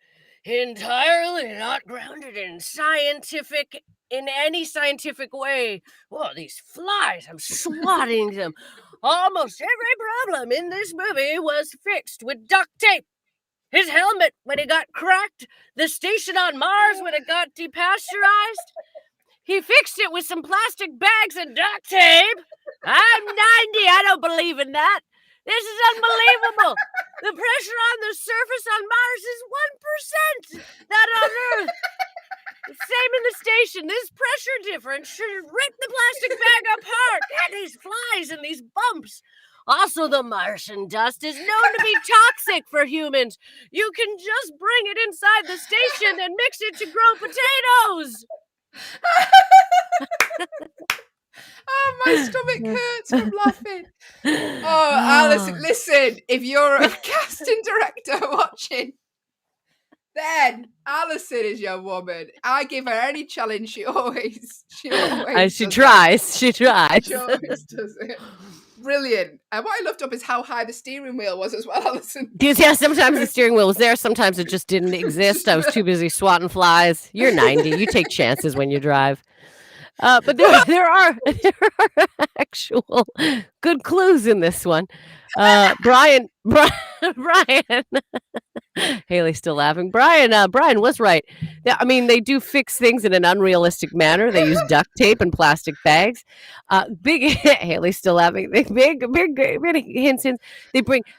Entirely not grounded in any scientific way. Well, these flies, I'm swatting them. Almost every problem in this movie was fixed with duct tape. His helmet when it got cracked, the station on Mars when it got depasteurized. He fixed it with some plastic bags and duct tape. I'm 90, I don't believe in that. This is unbelievable. The pressure on the surface on Mars is 1% that on Earth. Same in the station. This pressure difference should rip the plastic bag apart. God, these flies and these bumps. Also, the Martian dust is known to be toxic for humans. You can just bring it inside the station and mix it to grow potatoes. Oh, my stomach hurts from laughing. Oh, Allyson, listen, if you're a casting director watching, then Allyson is your woman. I give her any challenge. She always tries. She tries. She always does it. Brilliant. And what I loved up is how high the steering wheel was as well, Allyson. Yeah, sometimes the steering wheel was there. Sometimes it just didn't exist. I was too busy swatting flies. You're 90. You take chances when you drive. But there are actual good clues in this one. Brian. Haley's still laughing. Brian was right. I mean, they do fix things in an unrealistic manner. They use duct tape and plastic bags. Haley's still laughing. Big hints.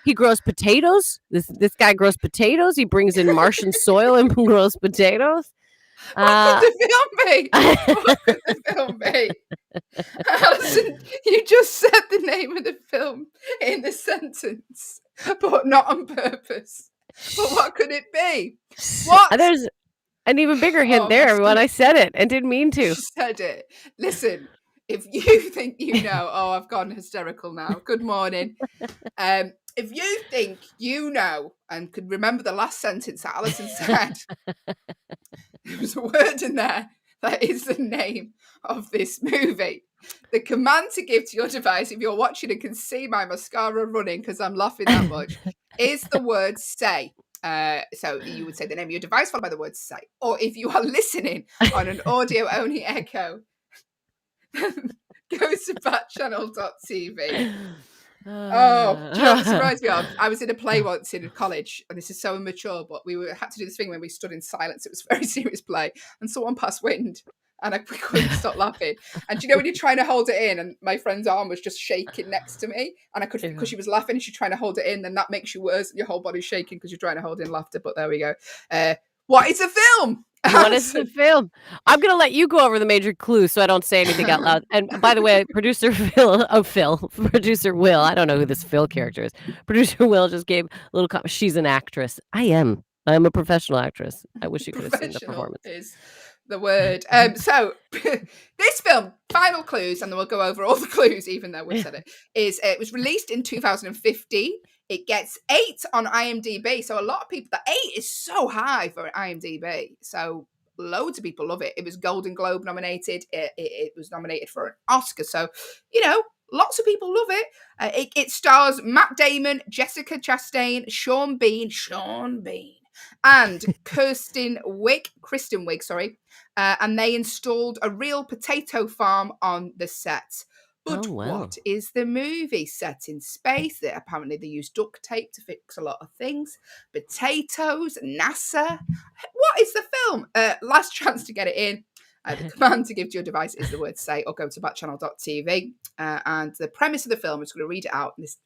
He grows potatoes. This guy grows potatoes. He brings in Martian soil and grows potatoes. What could the film be? Allyson, you just said the name of the film in the sentence, but not on purpose. But what could it be? What? There's an even bigger hint there, everyone. I said it and didn't mean to. You said it. Listen, if you think you know, I've gone hysterical now. Good morning. If you think you know and could remember the last sentence that Allyson said, there was a word in there that is the name of this movie. The command to give to your device, if you're watching and can see my mascara running because I'm laughing that much, is the word say. So you would say the name of your device followed by the word say. Or if you are listening on an audio-only echo, go to backchannel.tv. Oh, do you know what this reminds me of? I was in a play once in college, and this is so immature, but we had to do this thing when we stood in silence. It was a very serious play, and someone passed wind, and we couldn't stop laughing. And do you know when you're trying to hold it in, and my friend's arm was just shaking next to me, and I could, because she was laughing, and she's trying to hold it in, then that makes you worse, and your whole body's shaking because you're trying to hold in laughter. But there we go. What is the film? What is the film? I'm going to let you go over the major clues so I don't say anything out loud. And by the way, producer Will, I don't know who this Phil character is. Producer Will just gave a little comment. She's an actress. I'm a professional actress. I wish you could have seen the performance. Is the word. So this film, final clues, and then we'll go over all the clues, even though we've said it, is it was released in 2015. It gets 8 on IMDb. So a lot of people, the 8 is so high for IMDb. So loads of people love it. It was Golden Globe nominated. It was nominated for an Oscar. So, lots of people love it. It stars Matt Damon, Jessica Chastain, Sean Bean, and Kristen Wiig, and they installed a real potato farm on the set. But Oh, wow. what is the movie? Set in space. Apparently they use duct tape to fix a lot of things. Potatoes, NASA. What is the film? Last chance to get it in. The command to give to your device is the word say, or go to backchannel.tv. And the premise of the film, I'm just going to read it out. And this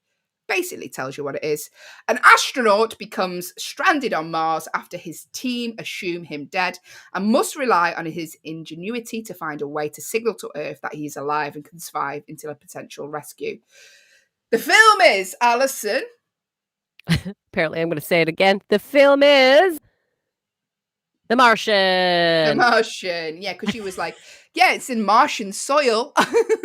basically tells you what it is. An astronaut becomes stranded on Mars after his team assume him dead and must rely on his ingenuity to find a way to signal to Earth that he's alive and can survive until a potential rescue. The film is, Allyson. Apparently, I'm going to say it again. The film is The Martian. The Martian. Yeah, because she was like, yeah, it's in Martian soil.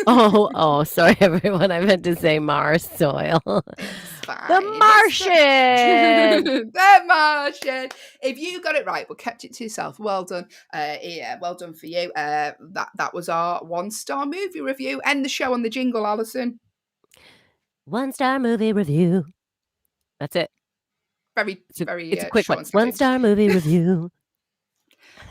Oh, sorry, everyone. I meant to say Mars soil. It's fine. The Martian. The Martian. If you got it right, but kept it to yourself, well done. Yeah, well done for you. That was our 1-star movie review. End the show on the jingle, Allyson. 1-star movie review. That's it. It's a quick one. short and 1-star movie review.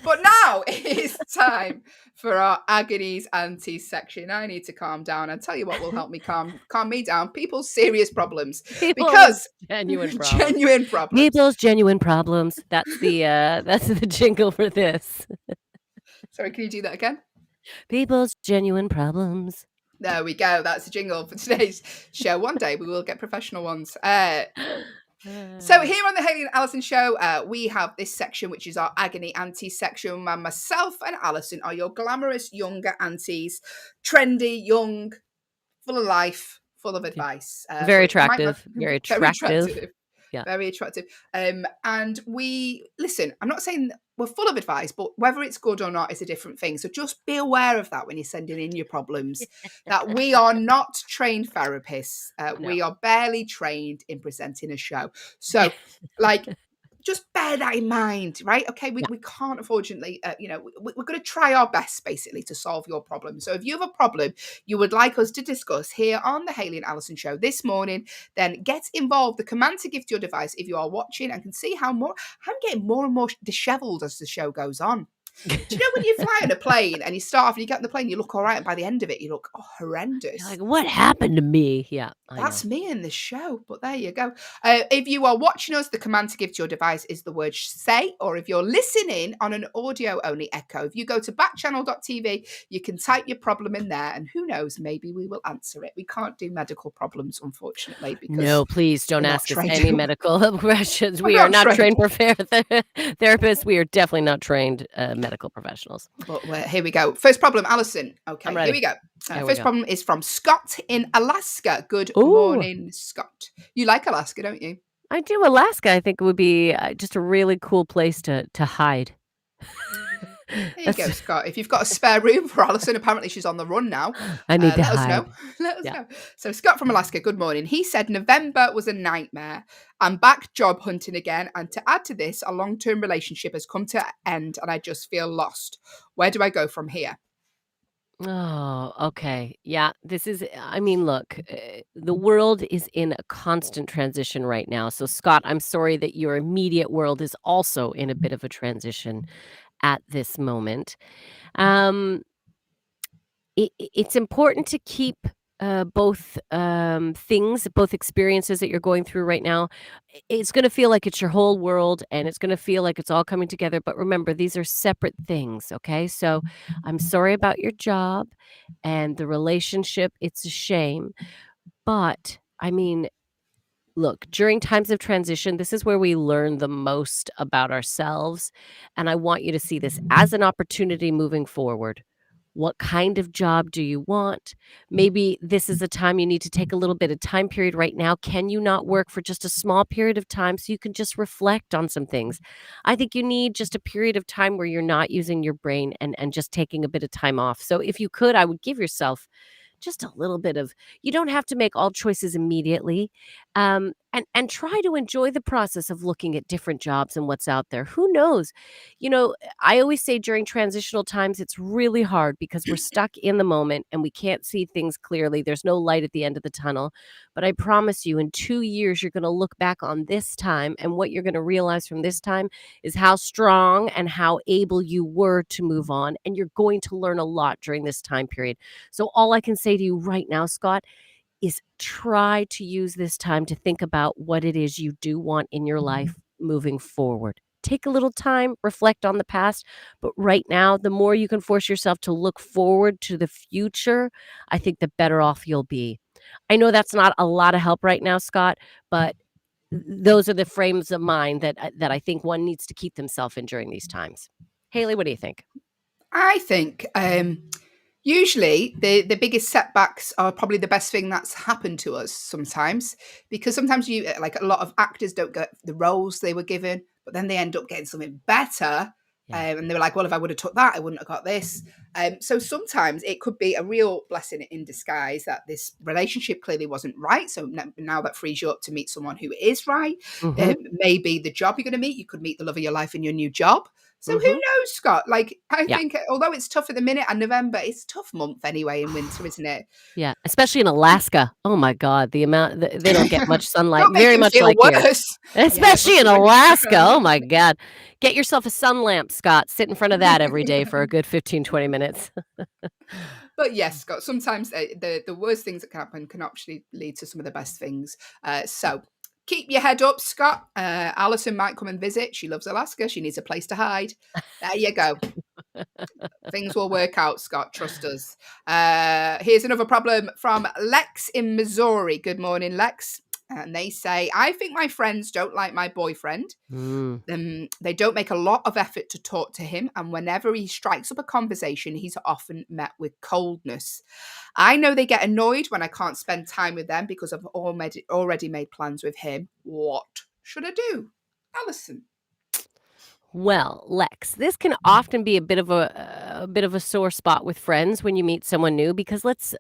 But now it's time for our agonies aunties section. I need to calm down. I'll tell you what will help me calm me down. People's serious problems. Because genuine problems. Genuine problems. People's genuine problems. That's the jingle for this. Sorry, can you do that again? People's genuine problems. There we go. That's the jingle for today's show. One day we will get professional ones. So here on the Hayley and Allyson show, we have this section, which is our agony auntie section. And myself and Allyson are your glamorous younger aunties, trendy, young, full of life, full of advice. Very attractive. Very attractive. Yeah. Very attractive. And we listen, I'm not saying we're full of advice, but whether it's good or not is a different thing. So just be aware of that when you're sending in your problems, that we are not trained therapists. No. We are barely trained in presenting a show. So just bear that in mind, right? Okay, we can't, unfortunately, we're going to try our best, basically, to solve your problem. So if you have a problem you would like us to discuss here on the Hayley and Allyson show this morning, then get involved. The command to give to your device, if you are watching and can see how I'm getting more and more disheveled as the show goes on. Do you know when you fly on a plane and you start off and you get on the plane, you look all right, and by the end of it, you look horrendous. You're like, what happened to me? Yeah, that's me in this show. But there you go. If you are watching us, the command to give to your device is the word say, or if you're listening on an audio-only echo, if you go to backchannel.tv, you can type your problem in there, and who knows, maybe we will answer it. We can't do medical problems, unfortunately. Because no, please don't ask us any medical questions. We are not trained therapists. We are definitely not trained medical professionals. But here we go. First problem, Allyson. Okay, here we go. First problem is from Scott in Alaska. Good morning, Scott. You like Alaska, don't you? I do. Alaska, I think, would be just a really cool place to hide. There you go, Scott. If you've got a spare room for Allyson, apparently she's on the run now. I need to hide. Let us know. So Scott from Alaska, good morning. He said November was a nightmare. I'm back job hunting again. And to add to this, a long-term relationship has come to an end and I just feel lost. Where do I go from here? Oh, okay. Yeah, look, the world is in a constant transition right now. So, Scott, I'm sorry that your immediate world is also in a bit of a transition at this moment. It's important to keep both experiences that you're going through right now. It's going to feel like it's your whole world and it's going to feel like it's all coming together. But remember, these are separate things. Okay. So I'm sorry about your job and the relationship. It's a shame. But look, during times of transition, this is where we learn the most about ourselves. And I want you to see this as an opportunity moving forward. What kind of job do you want? Maybe this is a time you need to take a little bit of time period right now. Can you not work for just a small period of time so you can just reflect on some things? I think you need just a period of time where you're not using your brain and just taking a bit of time off. So if you could, I would give yourself just a little bit of, you don't have to make all choices immediately. and try to enjoy the process of looking at different jobs and what's out there. Who knows? I always say during transitional times, it's really hard because we're stuck in the moment and we can't see things clearly. There's no light at the end of the tunnel. But I promise you, in 2 years, you're going to look back on this time, and what you're going to realize from this time is how strong and how able you were to move on. And you're going to learn a lot during this time period. So all I can say to you right now, Scott, is try to use this time to think about what it is you do want in your life moving forward. Take a little time, reflect on the past, but right now, the more you can force yourself to look forward to the future, I think the better off you'll be. I know that's not a lot of help right now, Scott, but those are the frames of mind that I think one needs to keep themselves in during these times. Hayley, what do you think? I think usually the biggest setbacks are probably the best thing that's happened to us sometimes, because sometimes you, like, a lot of actors don't get the roles they were given, but then they end up getting something better. Yeah. And they were like, well, if I would have took that, I wouldn't have got this. So sometimes it could be a real blessing in disguise that this relationship clearly wasn't right. So now that frees you up to meet someone who is right. Mhm. Maybe the job you're going to meet, you could meet the love of your life in your new job. So who Mhm. knows, Scott? Like, I Yeah. think, although it's tough at the minute, and November, it's a tough month anyway in winter, isn't it? Yeah, especially in Alaska. Oh my god, the amount they don't get much sunlight, Don't make very him much feel like here. worse. Yeah, it Especially must in be when Alaska, oh my god. Get yourself a sun lamp, Scott, sit in front of that every day for a good 15, 20 minutes. But yes, Scott, sometimes the worst things that can happen can actually lead to some of the best things. So keep your head up, Scott. Allyson might come and visit. She loves Alaska. She needs a place to hide. There you go. Things will work out, Scott. Trust us. Here's another problem from Lex in Missouri. Good morning, Lex. And they say, I think my friends don't like my boyfriend. Mm. They don't make a lot of effort to talk to him, and whenever he strikes up a conversation, he's often met with coldness. I know they get annoyed when I can't spend time with them because I've already made plans with him. What should I do? Allyson. Well, Lex, this can often be a bit of a sore spot with friends when you meet someone new because let's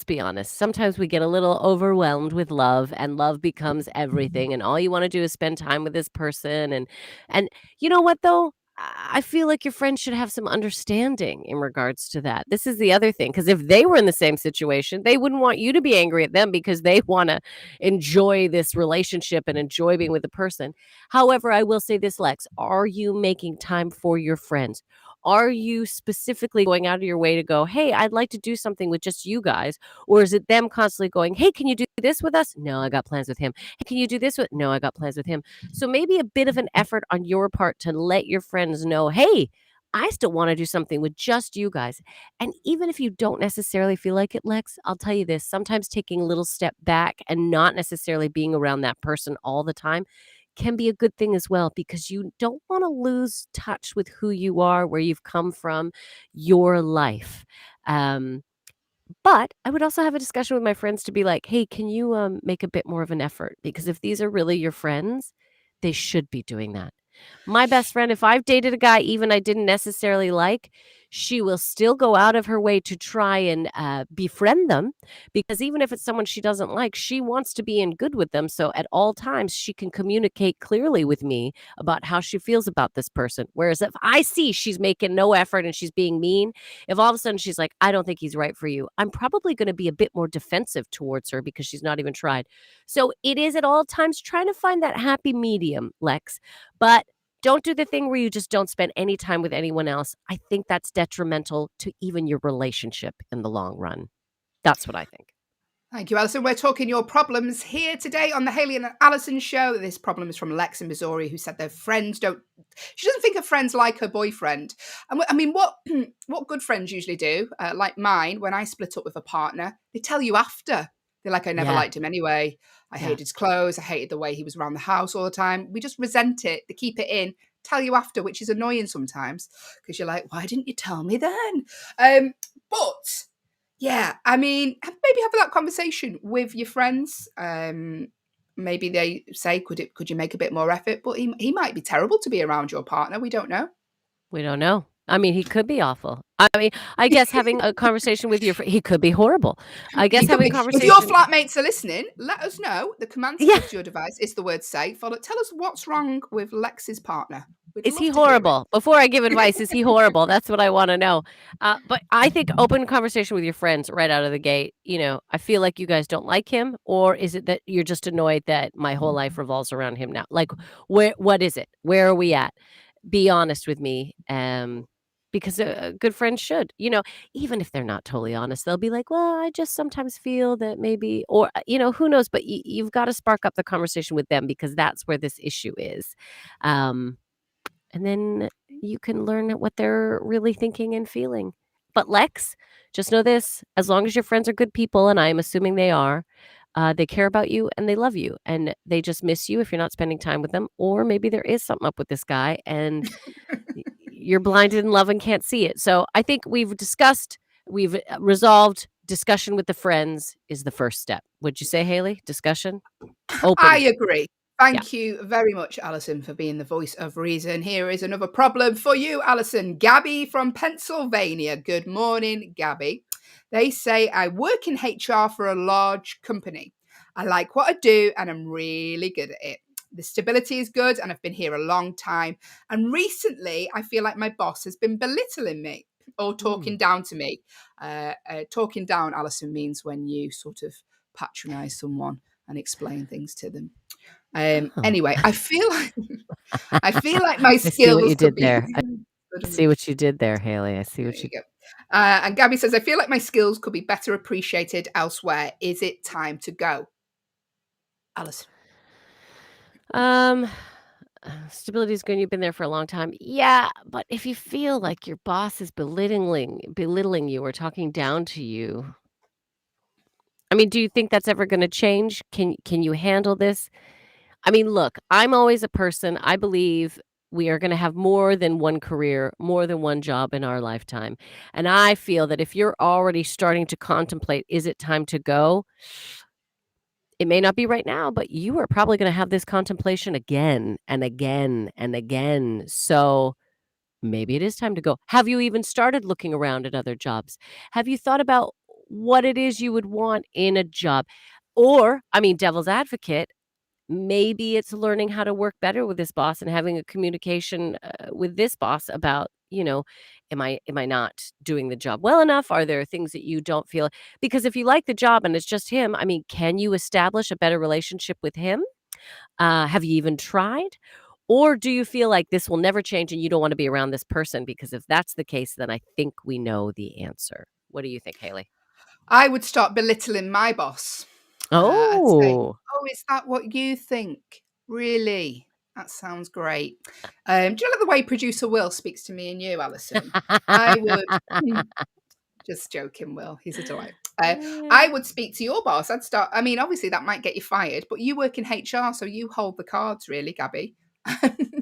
be honest. Sometimes we get a little overwhelmed with love and love becomes everything and all you want to do is spend time with this person and you know what though? I feel like your friends should have some understanding in regards to that. This is the other thing because if they were in the same situation, they wouldn't want you to be angry at them because they want to enjoy this relationship and enjoy being with the person. However, I will say this, Lex, are you making time for your friends? Are you specifically going out of your way to go, hey, I'd like to do something with just you guys? Or is it them constantly going, hey, can you do this with us? No, I got plans with him. Hey, can you do this with? No, I got plans with him. So maybe a bit of an effort on your part to let your friends know, hey, I still want to do something with just you guys. And even if you don't necessarily feel like it, Lex, I'll tell you this, sometimes taking a little step back and not necessarily being around that person all the time can be a good thing as well because you don't want to lose touch with who you are, where you've come from, your life. Um, but I would also have a discussion with my friends to be like, hey, can you make a bit more of an effort? Because if these are really your friends, they should be doing that. My best friend, if I've dated a guy even I didn't necessarily like, she will still go out of her way to try and befriend them because even if it's someone she doesn't like, she wants to be in good with them. So at all times, she can communicate clearly with me about how she feels about this person. Whereas if I see she's making no effort and she's being mean, if all of a sudden she's like, I don't think he's right for you, I'm probably going to be a bit more defensive towards her because she's not even tried. So it is at all times trying to find that happy medium, Lex. But don't do the thing where you just don't spend any time with anyone else. I think that's detrimental to even your relationship in the long run. That's what I think. Thank you, Allyson. We're talking your problems here today on the Hayley and Allyson show. This problem is from Lex in Missouri, who said their friends don't. She doesn't think her friends like her boyfriend. And I mean, what good friends usually do, like mine, when I split up with a partner, they tell you after. They're like, I never Yeah. liked him anyway. I hated his clothes. I hated the way he was around the house all the time. We just resent it. They keep it in, tell you after, which is annoying sometimes because you're like, why didn't you tell me then? But yeah, I mean, maybe have that conversation with your friends. Maybe they say, could you make a bit more effort? But he might be terrible to be around your partner. We don't know. We don't know. I mean, he could be awful. I mean, I guess having a conversation with he could be horrible. I guess He could having a be. If your conversation. flatmates are listening, let us know. The command to Yeah. go to your device is the word say. Tell us what's wrong with Lex's partner. We'd Is love he to hear it. horrible? Before I give advice, is he horrible? That's what I want to know. But I think open conversation with your friends right out of the gate. I feel like you guys don't like him, or is it that you're just annoyed that my whole life revolves around him now? Like, what is it? Where are we at? Be honest with me. Because a good friend should, even if they're not totally honest, they'll be like, well, I just sometimes feel that maybe, or, who knows, but you've got to spark up the conversation with them because that's where this issue is. And then you can learn what they're really thinking and feeling. But Lex, just know this, as long as your friends are good people, and I'm assuming they are, they care about you and they love you and they just miss you if you're not spending time with them. Or maybe there is something up with this guy and you're blinded in love and can't see it. So I think we've resolved discussion with the friends is the first step. Would you say, Hayley? Discussion? Open. I agree. Thank you very much, Allyson, for being the voice of reason. Here is another problem for you, Allyson. Gabby from Pennsylvania. Good morning, Gabby. They say, I work in HR for a large company. I like what I do and I'm really good at it. The stability is good and I've been here a long time. And recently, I feel like my boss has been belittling me or talking down to me. Talking down, Allyson, means when you sort of patronize someone and explain things to them. Anyway, I feel like my skills. I see what you did there. I see what you did there, Hayley. I see what you did. And Gabby says, I feel like my skills could be better appreciated elsewhere. Is it time to go? Allyson. Stability is good. You've been there for a long time. Yeah, but if you feel like your boss is belittling you or talking down to you, I mean, do you think that's ever going to change? Can you handle this? I mean, look, I'm always a person. I believe we are going to have more than one career, more than one job in our lifetime. And I feel that if you're already starting to contemplate, is it time to go? It may not be right now, but you are probably going to have this contemplation again and again and again. So maybe it is time to go. Have you even started looking around at other jobs? Have you thought about what it is you would want in a job? Or, I mean, devil's advocate, maybe it's learning how to work better with this boss and having a communication with this boss about, am I not doing the job well enough? Are there things that you don't feel? Because if you like the job and it's just him, I mean, can you establish a better relationship with him? Have you even tried? Or do you feel like this will never change and you don't want to be around this person? Because if that's the case, then I think we know the answer. What do you think, Hayley? I would start belittling my boss. I'd say, is that what you think? Really? That sounds great. Do you like the way producer Will speaks to me and you, Allyson? I would. Just joking, Will. He's a delight. I would speak to your boss. I mean, obviously that might get you fired, but you work in HR, so you hold the cards, really, Gabby.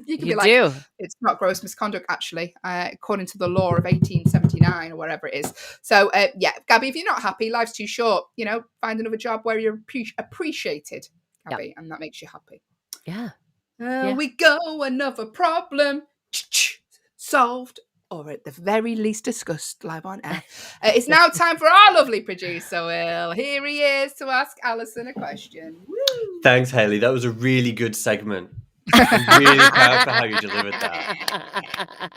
You can be like, it's not gross misconduct, actually, according to the law of 1879 or whatever it is. So, yeah, Gabby, if you're not happy, life's too short. Find another job where you're appreciated, Gabby, and that makes you happy. Yeah. We go, another problem solved, or at the very least discussed live on air. It's now time for our lovely producer, Will. Here he is to ask Allyson a question. Woo! Thanks, Hayley. That was a really good segment. I'm really proud for how you delivered that.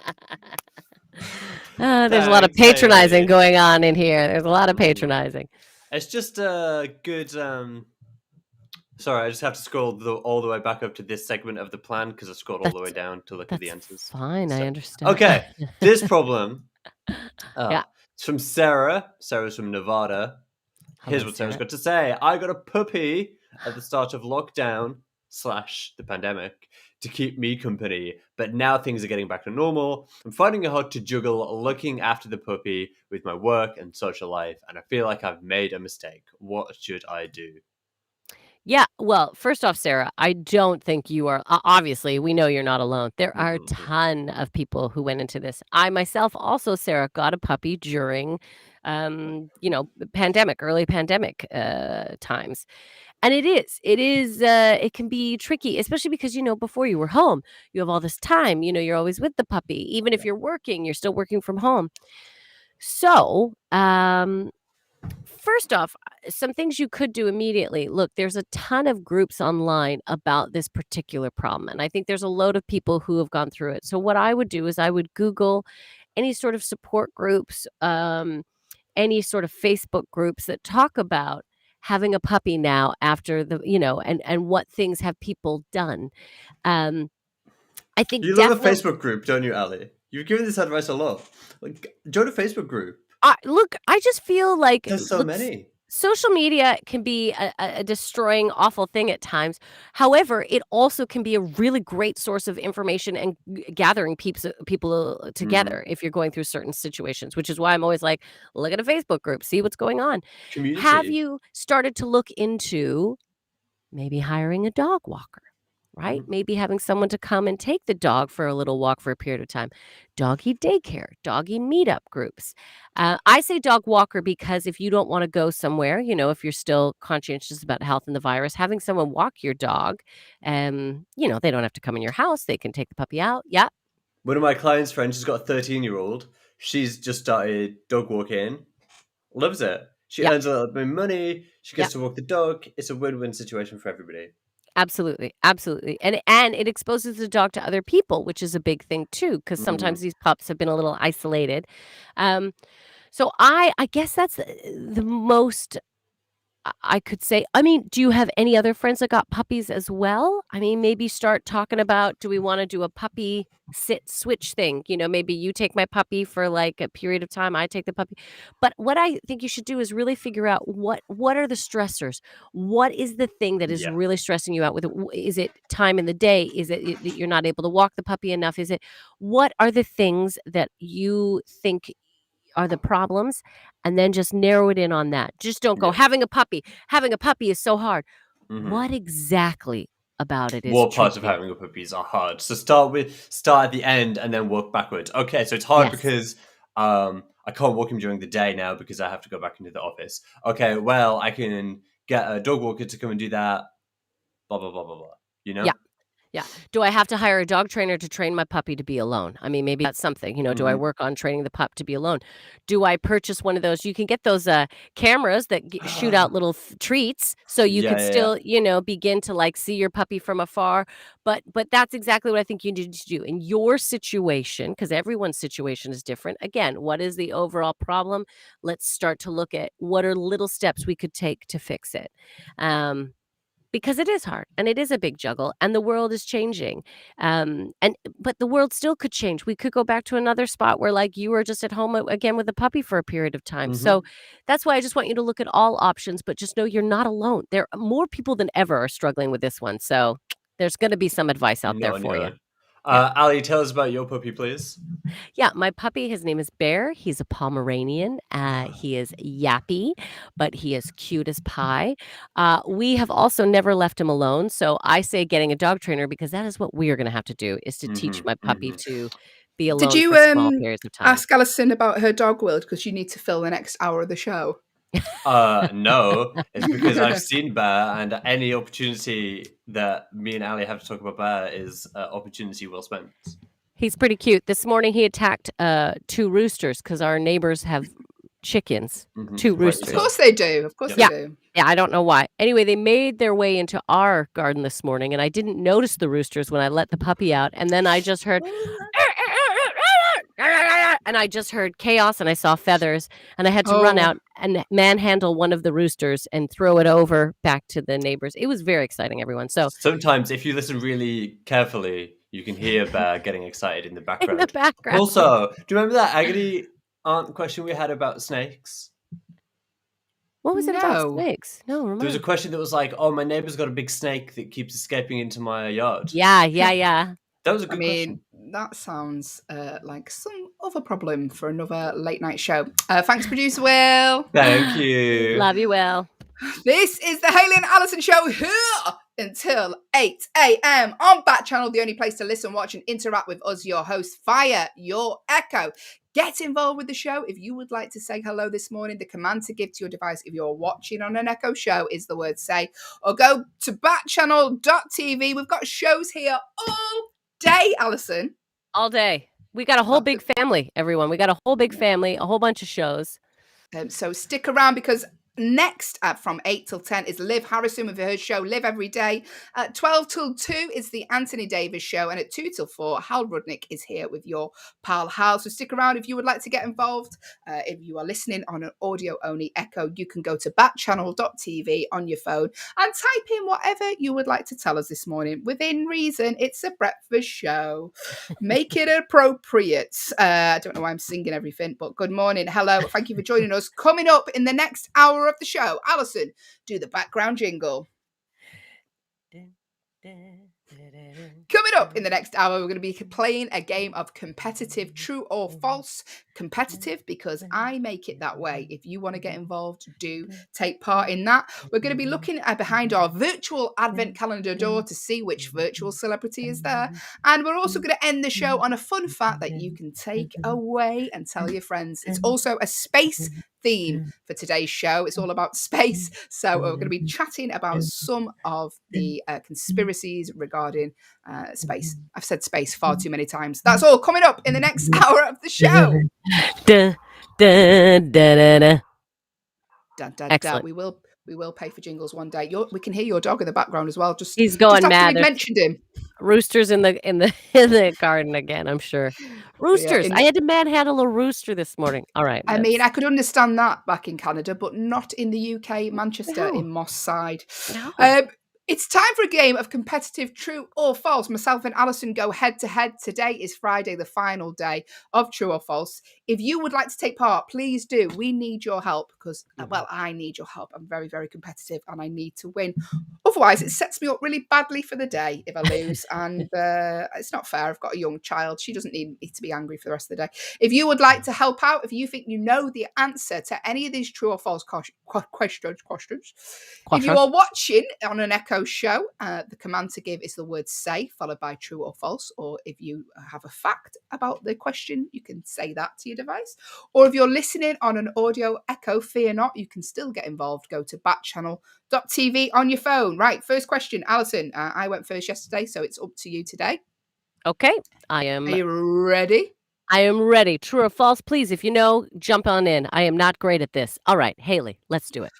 There's a lot of patronizing going on in here. There's a lot of patronizing. It's just a good... Sorry, I just have to scroll all the way back up to this segment of the plan because I scrolled all the way down to look at the answers. Fine, I understand. Okay, this problem. Yeah. It's from Sarah. Sarah's from Nevada. Here's what Sarah's got to say. I got a puppy at the start of lockdown / the pandemic to keep me company, but now things are getting back to normal. I'm finding it hard to juggle looking after the puppy with my work and social life, and I feel like I've made a mistake. What should I do? Yeah, well, first off, Sarah, I don't think you are. Obviously, we know you're not alone. There are a ton of people who went into this. I myself also, Sarah, got a puppy during, early pandemic times. And it can be tricky, especially because, before you were home, you have all this time, you're always with the puppy. Even if you're working, you're still working from home. So, first off, some things you could do immediately. Look, there's a ton of groups online about this particular problem. And I think there's a load of people who have gone through it. So what I would do is I would Google any sort of support groups, any sort of Facebook groups that talk about having a puppy now after and what things have people done. I think You love a Facebook group, don't you, Ali? You've given this advice a lot. Like, join a Facebook group. Look, I just feel like There's so many. Social media can be a destroying, awful thing at times. However, it also can be a really great source of information and gathering people together if you're going through certain situations, which is why I'm always like, look at a Facebook group, see what's going on. Community. Have you started to look into maybe hiring a dog walker? Right? Maybe having someone to come and take the dog for a little walk for a period of time. Doggy daycare, doggy meetup groups. I say dog walker because if you don't want to go somewhere, if you're still conscientious about health and the virus, having someone walk your dog, they don't have to come in your house. They can take the puppy out. Yeah. One of my clients' friends, she's got a 13-year-old. She's just started dog walking. Loves it. She earns a little bit of money. She gets to walk the dog. It's a win-win situation for everybody. Absolutely. And it exposes the dog to other people, which is a big thing too, because sometimes these pups have been a little isolated. So I guess that's the most I could say. I mean, do you have any other friends that got puppies as well? I mean, maybe start talking about, do we want to do a puppy sit switch thing? Maybe you take my puppy for like a period of time, I take the puppy. But what I think you should do is really figure out what are the stressors? What is the thing that is really stressing you out with it? Is it time in the day? Is it that you're not able to walk the puppy enough? What are the things that you think are the problems, and then just narrow it in on that. Just don't go having a puppy is so hard. What exactly about it is what parts tricky? of having a puppies are hard? So start at the end and then work backwards. Okay, so it's hard because I can't walk him during the day now because I have to go back into the office. Okay, well, I can get a dog walker to come and do that. Blah blah blah blah blah. Yeah. Do I have to hire a dog trainer to train my puppy to be alone? I mean, maybe that's something, do I work on training the pup to be alone? Do I purchase one of those? You can get those cameras that shoot out little treats so you can still, begin to like see your puppy from afar. But that's exactly what I think you need to do in your situation, because everyone's situation is different. Again, what is the overall problem? Let's start to look at what are little steps we could take to fix it. Because it is hard and it is a big juggle and the world is changing. But the world still could change. We could go back to another spot where like you were just at home again with a puppy for a period of time. So that's why I just want you to look at all options, but just know you're not alone. There are more people than ever are struggling with this one. So there's going to be some advice out there for you. Ali, tell us about your puppy, please. Yeah, my puppy, his name is Bear. He's a Pomeranian. He is yappy, but he is cute as pie. We have also never left him alone. So I say getting a dog trainer because that is what we are going to have to do, is to teach my puppy to be alone Did you for small periods of time. ask Allyson about her dog world because you need to fill the next hour of the show? No, it's because I've seen Bear, and any opportunity that me and Ali have to talk about Bear is opportunity well spent. He's pretty cute. This morning he attacked 2 roosters because our neighbors have chickens. 2 roosters. Of course they do. Of course they do. Yeah, I don't know why. Anyway, they made their way into our garden this morning, and I didn't notice the roosters when I let the puppy out. And then I just heard... And I just heard chaos and I saw feathers and I had to run out and manhandle one of the roosters and throw it over back to the neighbors. It was very exciting, everyone. So sometimes if you listen really carefully, you can hear Bear getting excited in the background. In the background. Also, do you remember that agony aunt question we had about snakes? What was it about snakes? No, remember. There was a question that was like, oh, my neighbor's got a big snake that keeps escaping into my yard. Yeah. That was a good question. That sounds like some other problem for another late night show. Thanks, producer Will. Thank you. Love you, Will. This is the Hayley and Allyson show here until 8 a.m. on Backchannel, the only place to listen, watch, and interact with us, your hosts, via your Echo. Get involved with the show. If you would like to say hello this morning, the command to give to your device if you're watching on an Echo show is the word say, or go to backchannel.tv. We've got shows here all day, Allyson. All day. We got a whole big family, everyone. We got a whole big family, a whole bunch of shows. So stick around because next from 8 till 10 is Liv Harrison with her show Live Every Day. At 12 till 2 is the Anthony Davis show. And at 2 till 4, Hal Rudnick is here with your pal Hal. So stick around if you would like to get involved. If you are listening on an audio-only Echo, you can go to backchannel.tv on your phone and type in whatever you would like to tell us this morning. Within reason, it's a breakfast show. Make it appropriate. I don't know why I'm singing everything, but good morning. Hello. Thank you for joining us. Coming up in the next hour of the show, Allyson, do the background jingle. Coming up in the next hour, we're going to be playing a game of competitive true or false. Competitive because I make it that way. If you want to get involved, do take part in that. We're going to be looking behind our virtual advent calendar door to see which virtual celebrity is there. And we're also going to end the show on a fun fact that you can take away and tell your friends. It's also a space theme for today's show. It's all about space. So we're going to be chatting about some of the conspiracies regarding space. I've said space far too many times. That's all coming up in the next hour of the show. Da, da, da, da, da. Da, da, Excellent. Da. We will pay for jingles one day. We can hear your dog in the background as well. He's going just mad. We mentioned him. Roosters in the garden again, I'm sure. Roosters. I had to manhandle a rooster this morning. All right. I mean, I could understand that back in Canada, but not in the UK, Manchester, in Moss Side. No. It's time for a game of competitive true or false. Myself and Allyson go head to head. Today is Friday, the final day of true or false. If you would like to take part, please do. We need your help because, well, I need your help. I'm very, very competitive and I need to win. Otherwise, it sets me up really badly for the day if I lose. And it's not fair. I've got a young child. She doesn't need me to be angry for the rest of the day. If you would like to help out, if you think you know the answer to any of these true or false questions, if you are watching on an Echo show, the command to give is the word say, followed by true or false. Or if you have a fact about the question, you can say that to your device. Or if you're listening on an audio Echo, fear not, you can still get involved. Go to backchannel.tv on your phone. Right, first question, Allyson. I went first yesterday, so it's up to you today. Okay, I am. Are you ready? I am ready. True or false? Please, if you know, jump on in. I am not great at this. All right, Hayley, let's do it.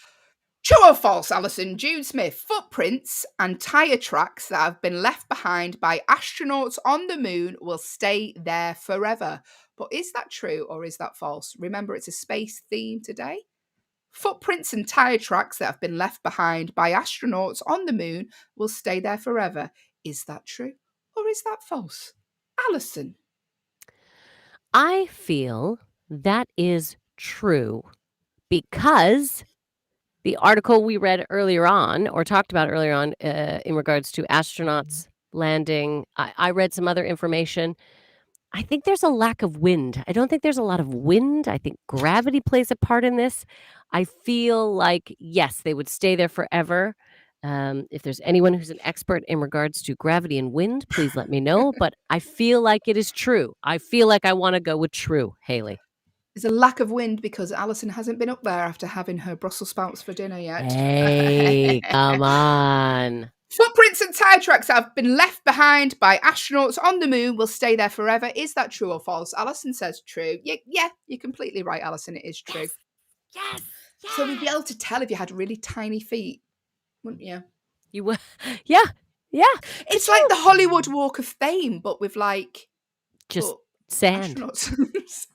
True or false, Allyson? Jude Smith, footprints and tyre tracks that have been left behind by astronauts on the moon will stay there forever. But is that true or is that false? Remember, it's a space theme today. Footprints and tyre tracks that have been left behind by astronauts on the moon will stay there forever. Is that true or is that false? Allyson. I feel that is true because the article we read earlier on or talked about earlier on in regards to astronauts landing, I read some other information. I think there's a lack of wind. I don't think there's a lot of wind. I think gravity plays a part in this. I feel like, yes, they would stay there forever. If there's anyone who's an expert in regards to gravity and wind, please let me know. But I feel like it is true. I feel like I want to go with true, Hayley. There's a lack of wind because Allyson hasn't been up there after having her Brussels sprouts for dinner yet. Hey, come on. Footprints and tyre tracks that have been left behind by astronauts on the moon will stay there forever. Is that true or false? Allyson says true. Yeah, you're completely right, Allyson. It is true. Yes. So we'd be able to tell if you had really tiny feet, wouldn't you? You would. Yeah. It's like the Hollywood Walk of Fame, but with like just sand. Astronauts.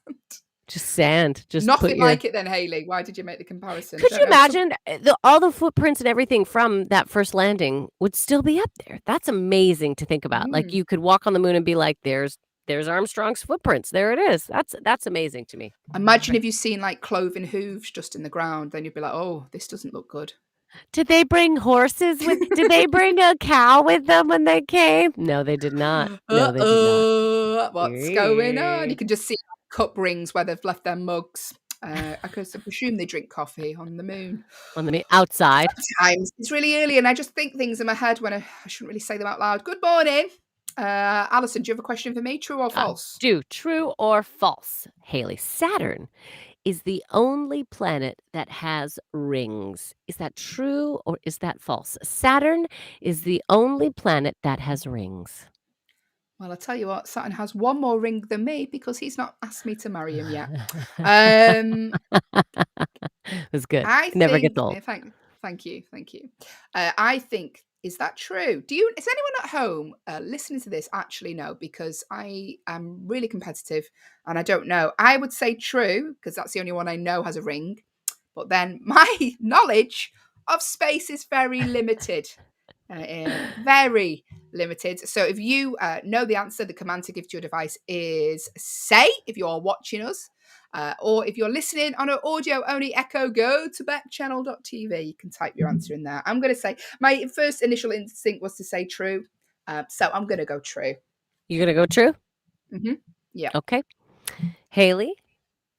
Just sand. Just nothing like it then, Hayley. Why did you make the comparison? Could you imagine all the footprints and everything from that first landing would still be up there? That's amazing to think about. Like you could walk on the moon and be like, there's Armstrong's footprints. There it is. That's amazing to me. Imagine if you've seen like cloven hooves just in the ground, then you'd be like, oh, this doesn't look good. Did they bring horses with? Did they bring a cow with them when they came? No, they did not. No, they did not. What's going on? You can just see cup rings where they've left their mugs. I could presume they drink coffee on the moon. On the moon, outside. Sometimes it's really early and I just think things in my head when I shouldn't really say them out loud. Good morning. Allyson, do you have a question for me? True or false? True or false? Hayley, Saturn is the only planet that has rings. Is that true or is that false? Saturn is the only planet that has rings. Well, I'll tell you what, Saturn has one more ring than me because he's not asked me to marry him yet. Um, That's good. I Never think, gets old. thank you. I think, is that true? Is anyone at home listening to this actually know? Because I am really competitive and I don't know. I would say true because that's the only one I know has a ring. But then my knowledge of space is very limited. Very limited. So if you know the answer, the command to give to your device is say, if you're watching us. Or if you're listening on an audio-only Echo, go to backchannel.tv. You can type your answer in there. I'm going to say, my first initial instinct was to say true. So I'm going to go true. You're going to go true? Mm-hmm. Yeah. Okay. Hayley?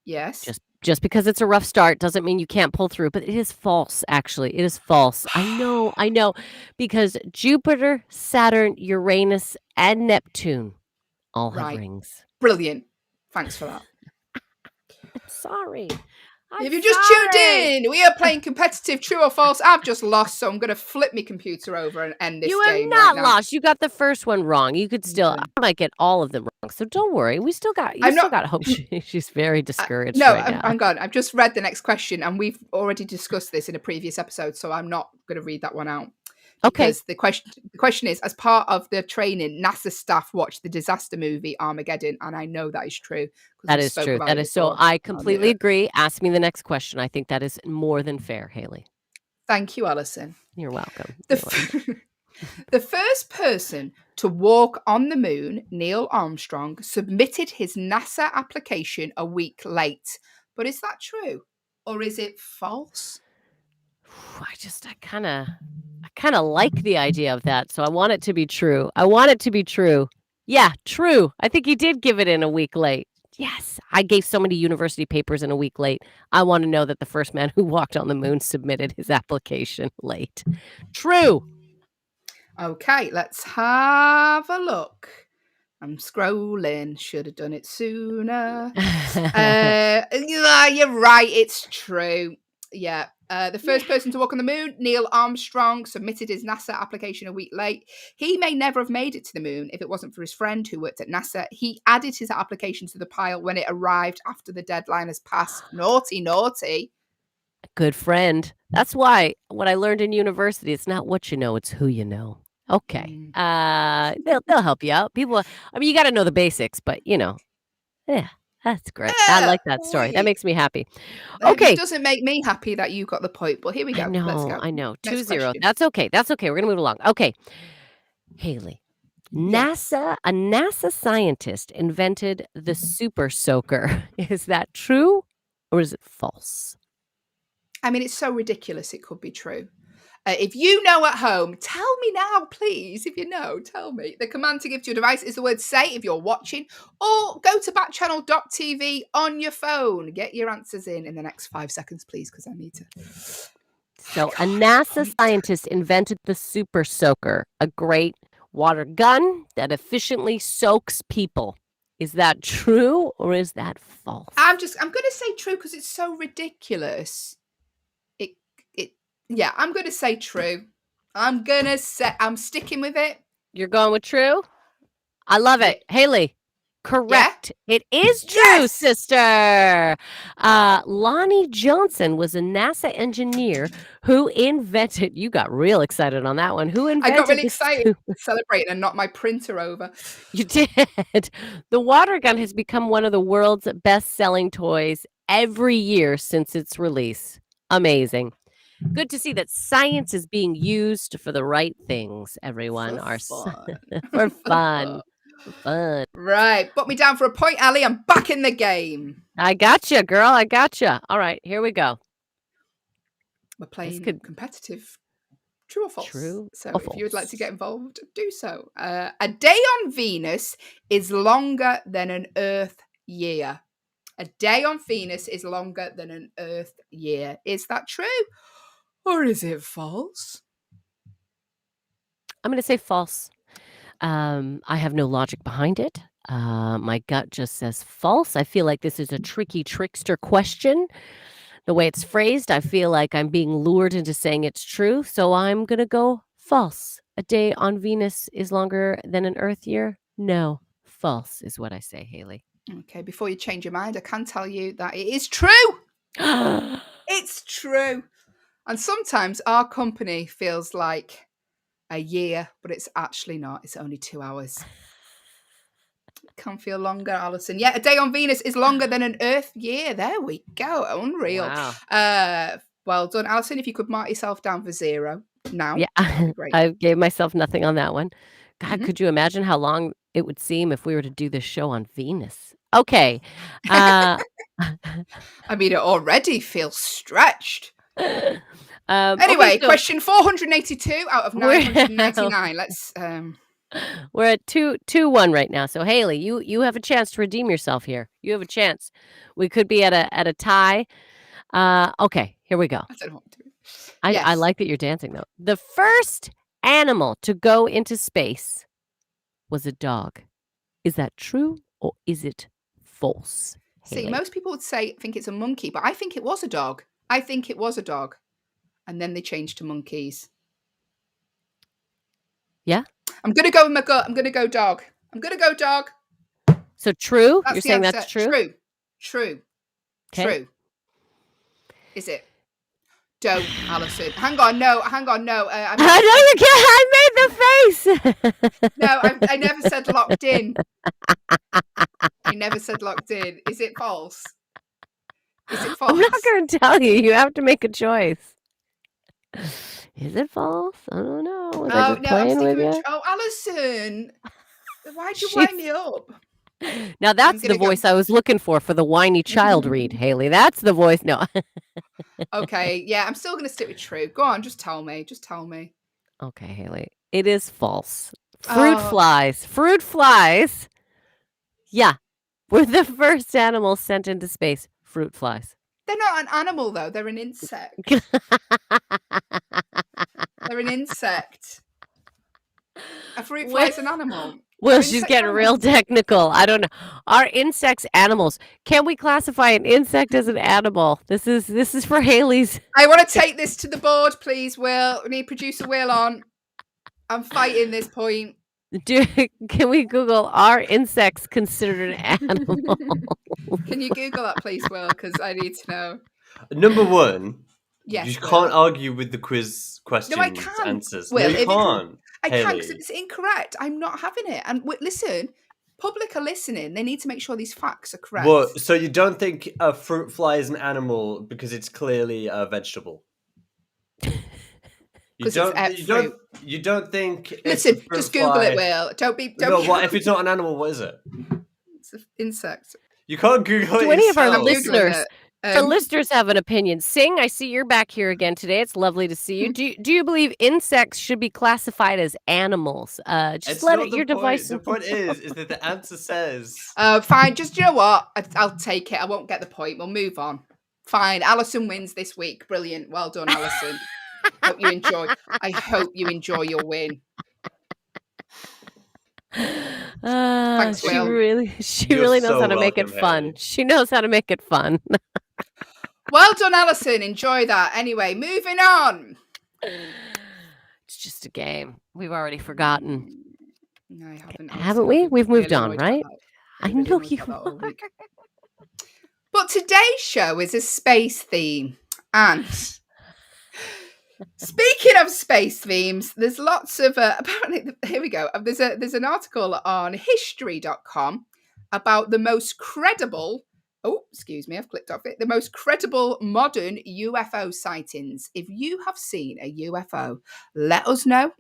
Yes. Just because it's a rough start doesn't mean you can't pull through, but it is false, actually. It is false. I know. Because Jupiter, Saturn, Uranus, and Neptune all have rings. Brilliant. Thanks for that. I'm sorry. If you just tuned in, we are playing competitive true or false. I've just lost, so I'm going to flip my computer over and end this game. You have not right lost. You got the first one wrong. You could still, Okay. I might get all of them wrong. So don't worry. We still got, still got hope. She's very discouraged right now. I'm gone. I've just read the next question, and we've already discussed this in a previous episode, so I'm not going to read that one out. Because the question is, as part of the training, NASA staff watched the disaster movie Armageddon, and I know that is true. That is true. That is so. I completely agree. Ask me the next question. I think that is more than fair, Hayley. Thank you, Allyson. You're welcome. The first person to walk on the moon, Neil Armstrong, submitted his NASA application a week late. But is that true, or is it false? I kind of like the idea of that, so I want it to be true. Yeah, true. I think he did give it in a week late. Yes, I gave so many university papers in a week late. I want to know that the first man who walked on the moon submitted his application late. True. Okay, let's have a look. I'm scrolling. Should have done it sooner. You're right. It's true. Yeah. The first person to walk on the moon, Neil Armstrong, submitted his NASA application a week late. He may never have made it to the moon if it wasn't for his friend who worked at NASA. He added his application to the pile when it arrived after the deadline has passed. Naughty. Good friend. That's why what I learned in university, it's not what you know, it's who you know. Okay. They'll help you out. People, I mean, you got to know the basics, but yeah, that's great. I like that story. That makes me happy. Okay. It doesn't make me happy that you got the point, but here we go. Let's go. I know. 2-0. That's okay. We're going to move along. Okay. Hayley. Yes. A NASA scientist invented the super soaker. Is that true or is it false? I mean, it's so ridiculous it could be true. If you know at home, tell me now, please. If you know, tell me. The command to give to your device is the word say if you're watching, or go to backchannel.tv on your phone. Get your answers in the next 5 seconds, please, because I need to. So a NASA scientist invented the super soaker, a great water gun that efficiently soaks people. Is that true or is that false? I'm going to say true because it's so ridiculous. Yeah, I'm going to say true. I'm sticking with it. You're going with true? I love it. Hayley, correct. Yeah? It is true, sister. Lonnie Johnson was a NASA engineer who invented, you got real excited on that one. I got really excited celebrating and knocked my printer over. You did. The water gun has become one of the world's best-selling toys every year since its release. Amazing. Good to see that science is being used for the right things, everyone. For fun. Right. Put me down for a point, Ali. I'm back in the game. I gotcha, girl. I gotcha. All right, here we go. We're playing competitive. True or false? True. So if you would like to get involved, do so. A day on Venus is longer than an Earth year. A day on Venus is longer than an Earth year. Is that true? Or is it false? I'm going to say false. I have no logic behind it. My gut just says false. I feel like this is a tricky trickster question. The way it's phrased, I feel like I'm being lured into saying it's true. So I'm going to go false. A day on Venus is longer than an Earth year? No, false is what I say, Hayley. Okay, before you change your mind, I can tell you that it is true. It's true. And sometimes our company feels like a year, but it's actually not. It's only 2 hours. Can feel longer, Allyson. Yeah, a day on Venus is longer than an Earth year. There we go. Unreal. Wow. Well done, Allyson. If you could mark yourself down for 0 now, Yeah, that'd be great. I gave myself nothing on that one. God, could you imagine how long it would seem if we were to do this show on Venus? Okay. I mean, it already feels stretched. Anyway, question 482 out of 999. Let's. We're at 2-1 right now. So Hayley, you have a chance to redeem yourself here. You have a chance. We could be at a tie. Okay, here we go. I don't know what to do. I like that you're dancing though. The first animal to go into space was a dog. Is that true or is it false? See, Hayley? most people would think it's a monkey, but I think it was a dog. And then they changed to monkeys. Yeah? I'm going to go with my gut. I'm going to go dog. So true? That's You're the saying answer. that's true? True. Okay. True. Is it? Don't, Allyson. Hang on, no. I know you can't. I made the face. No, I never said locked in. Is it false? I'm not going to tell you. You have to make a choice. Is it false? I don't know. Was I just playing with you? Allyson. Why'd you wind me up? Now that's the voice I was looking for the whiny child read, Hayley. That's the voice. No. Okay, yeah, I'm still going to stick with true. Go on, just tell me. Okay, Hayley. It is false. Fruit flies. Yeah. Were the first animals sent into space. Fruit flies. They're not an animal, though. They're an insect. A fruit fly is an animal. Well, she's getting real technical. I don't know. Are insects animals? Can we classify an insect as an animal? This is for Hayley's. I want to take this to the board, please, Will. We need producer Will on. I'm fighting this point. Can we Google, are insects considered an animal? Can you Google that, please, Will? Because I need to know. Number one, yes, you can't argue with the quiz questions. No, I can't. Answers. Will, no, you can't. I can't because it's incorrect. I'm not having it. And listen, public are listening. They need to make sure these facts are correct. Well, so you don't think a fruit fly is an animal because it's clearly a vegetable? You don't think? Listen, just Google it, Will. Don't. No, what if it's not an animal? What is it? It's an insect. You can't Google it. Do any of our listeners? The listeners have an opinion. Sing, I see you're back here again today. It's lovely to see you. Do you believe insects should be classified as animals? Just let it, your device. The point is that the answer says. Fine. Just, you know what? I'll take it. I won't get the point. We'll move on. Fine. Allyson wins this week. Brilliant. Well done, Allyson. Hope you enjoy. I hope you enjoy your win. Thanks, she Will. really knows how to make it fun. Hayley. She knows how to make it fun. Well done, Allyson. Enjoy that. Anyway, moving on. It's just a game. We've already forgotten. No, I haven't. Haven't we? We've moved on, right? I know you. But today's show is a space theme. And speaking of space themes, there's lots of apparently. Here we go. There's an article on history.com about the most credible. Oh, excuse me, I've clicked off it. The most credible modern UFO sightings. If you have seen a UFO, let us know.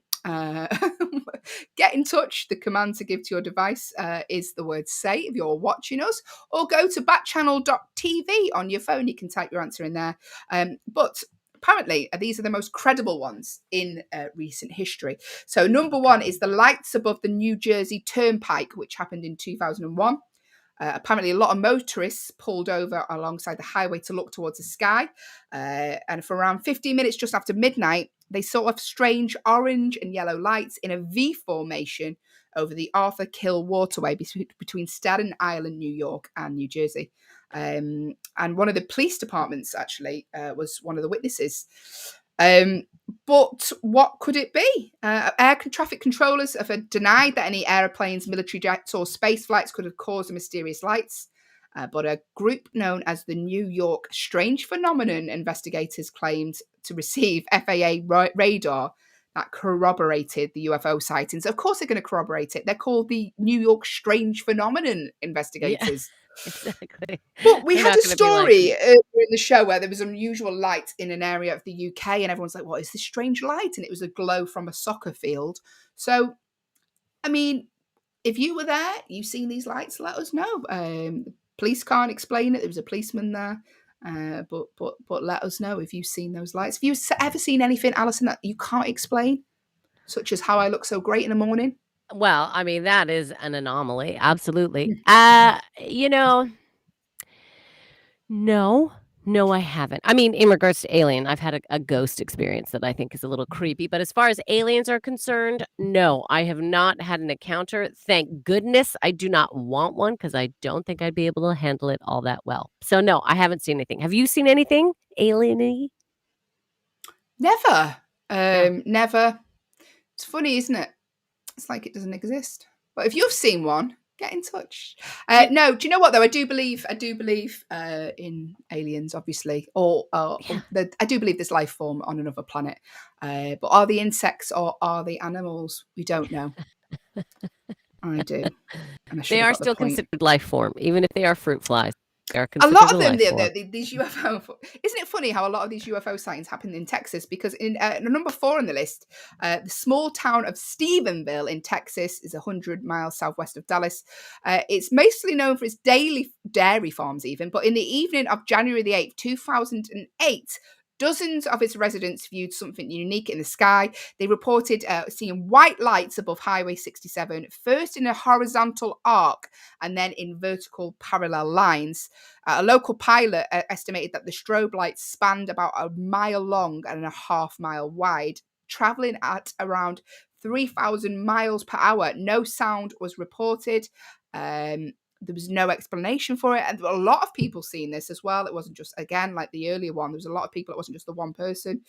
Get in touch. The command to give to your device is the word say if you're watching us, or go to backchannel.tv on your phone. You can type your answer in there. But apparently, these are the most credible ones in recent history. So number one is the lights above the New Jersey Turnpike, which happened in 2001. Apparently, a lot of motorists pulled over alongside the highway to look towards the sky. And for around 15 minutes just after midnight, they saw strange orange and yellow lights in a V formation over the Arthur Kill waterway between Staten Island, New York, and New Jersey. And one of the police departments actually was one of the witnesses. But what could it be? Air traffic controllers have denied that any airplanes, military jets, or space flights could have caused the mysterious lights. But a group known as the New York Strange Phenomenon investigators claimed to receive FAA radar that corroborated the UFO sightings. Of course, they're going to corroborate it. They're called the New York Strange Phenomenon investigators. Yeah. Exactly. But we had a story earlier in the show where there was unusual light in an area of the UK, and everyone's like, what is this strange light? And it was a glow from a soccer field. So, I mean, if you were there, you've seen these lights, let us know. The police can't explain it. There was a policeman there. But let us know if you've seen those lights. Have you ever seen anything, Allyson, that you can't explain? Such as how I look so great in the morning? Well, I mean, that is an anomaly. Absolutely. No, I haven't. I mean, in regards to alien, I've had a ghost experience that I think is a little creepy. But as far as aliens are concerned, no, I have not had an encounter. Thank goodness I do not want one because I don't think I'd be able to handle it all that well. So no, I haven't seen anything. Have you seen anything alien-y? Never. Never. It's funny, isn't it? It's like it doesn't exist. But if you've seen one, get in touch. No, do you know what though? I do believe in aliens, obviously, I do believe there's life form on another planet. But are the insects or are the animals? We don't know. I do. And they are still considered life form, even if they are fruit flies. A lot of them, these UFO. Isn't it funny how a lot of these UFO sightings happen in Texas? Because in number 4 on the list, the small town of Stephenville in Texas is 100 miles southwest of Dallas. It's mostly known for its dairy farms, even. But in the evening of January the 8th, 2008, dozens of its residents viewed something unique in the sky. They reported seeing white lights above Highway 67, first in a horizontal arc and then in vertical parallel lines. A local pilot estimated that the strobe lights spanned about a mile long and a half-mile wide, traveling at around 3,000 miles per hour. No sound was reported. There was no explanation for it. And there were a lot of people seeing this as well. It wasn't just, again, like the earlier one. There was a lot of people. It wasn't just the one person.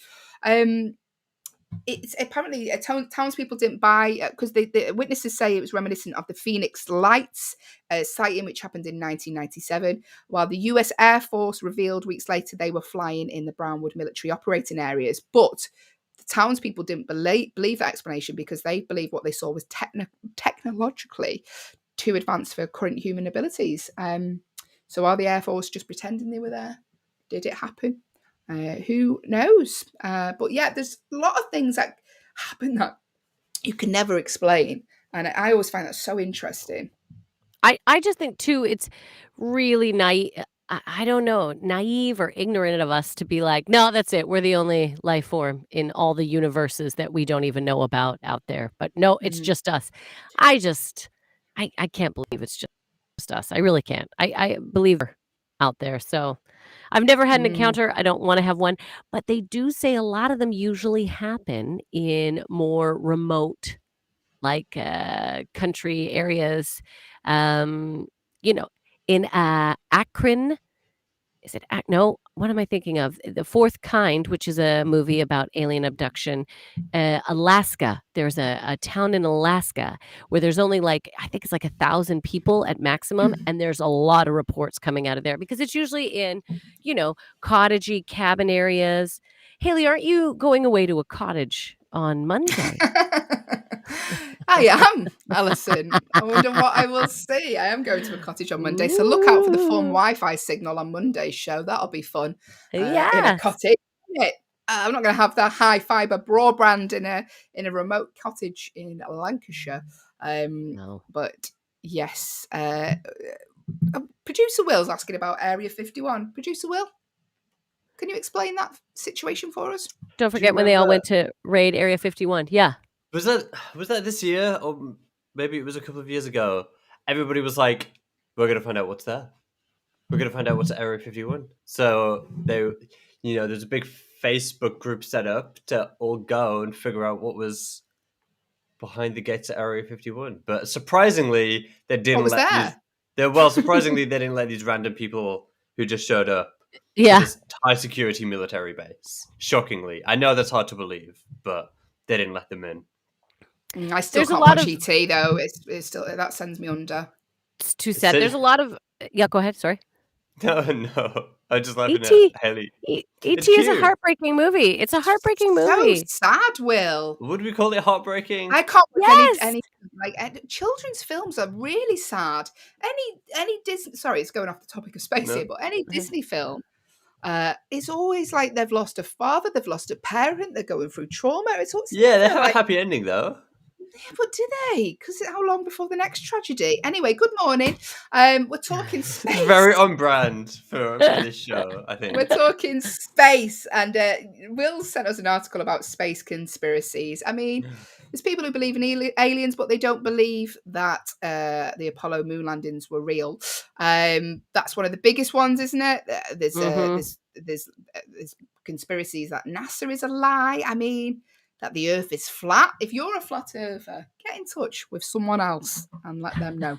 It's apparently townspeople didn't buy because the witnesses say it was reminiscent of the Phoenix Lights sighting, which happened in 1997, while the US Air Force revealed weeks later they were flying in the Brownwood military operating areas. But the townspeople didn't believe that explanation because they believed what they saw was technologically too advanced for current human abilities. So are the Air Force just pretending they were there? Did it happen? Who knows? But yeah, there's a lot of things that happen that you can never explain. And I always find that so interesting. I just think, too, it's really naive. I don't know, naive or ignorant of us to be like, no, that's it. We're the only life form in all the universes that we don't even know about out there. But no, it's just us. I can't believe it's just us. I really can't. I believe we're out there. So I've never had an encounter. I don't want to have one. But they do say a lot of them usually happen in more remote, like country areas. In Akron. Is it no? What am I thinking of? The Fourth Kind, which is a movie about alien abduction. Alaska. There's a town in Alaska where there's only I think it's 1,000 people at maximum, and there's a lot of reports coming out of there because it's usually in, cottagey cabin areas. Hayley, aren't you going away to a cottage on Monday? I am, Allyson. I wonder what I will see. I am going to a cottage on Monday, so look out for the fun Wi-Fi signal on Monday's show. That'll be fun. In a cottage. I'm not going to have the high fiber broadband in a remote cottage in Lancashire. No. But yes, producer Will's asking about Area 51. Producer Will, can you explain that situation for us? Don't forget when they all went to raid Area 51. Yeah. Was that this year, or maybe it was a couple of years ago? Everybody was like, "We're gonna find out what's there. We're gonna find out what's at Area 51." So there's a big Facebook group set up to all go and figure out what was behind the gates at Area 51. But surprisingly, they didn't was let there? surprisingly, they didn't let these random people who just showed up to Yeah. this high security military base. Shockingly. I know that's hard to believe, but they didn't let them in. I still There's a can't lot watch of- ET though. It's still, that sends me under. It's too sad. See? There's a lot of yeah. Go ahead. Sorry. No. I'm just laughing at E.T. Hayley. E.T. is a cute. heartbreaking movie. It's a heartbreaking movie. So sad, Will. Would we call it heartbreaking? I can't watch Yes. any children's films are really sad. Any Disney, sorry, it's going off the topic of space here, but any Disney film, it's always like they've lost a father, they've lost a parent, they're going through trauma. It's always, Yeah, they have a happy ending though. Yeah, but do they? Because how long before the next tragedy? Anyway, good morning. We're talking space. Very on brand for this show, I think. We're talking space, and Will sent us an article about space conspiracies. I mean, there's people who believe in aliens, but they don't believe that the Apollo moon landings were real. That's one of the biggest ones, isn't it? There's conspiracies that NASA is a lie. I mean, that the Earth is flat. If you're a flat earther, get in touch with someone else and let them know,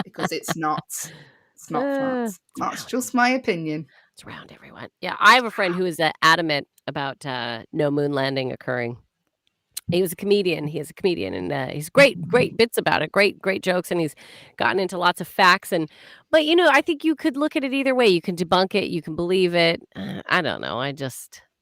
because it's not. It's not flat. That's just my opinion. It's round, everyone. Yeah, I have a friend who is adamant about no moon landing occurring. He was a comedian. He is a comedian, and he's great bits about it. Great jokes, and he's gotten into lots of facts. But I think you could look at it either way. You can debunk it. You can believe it. I don't know.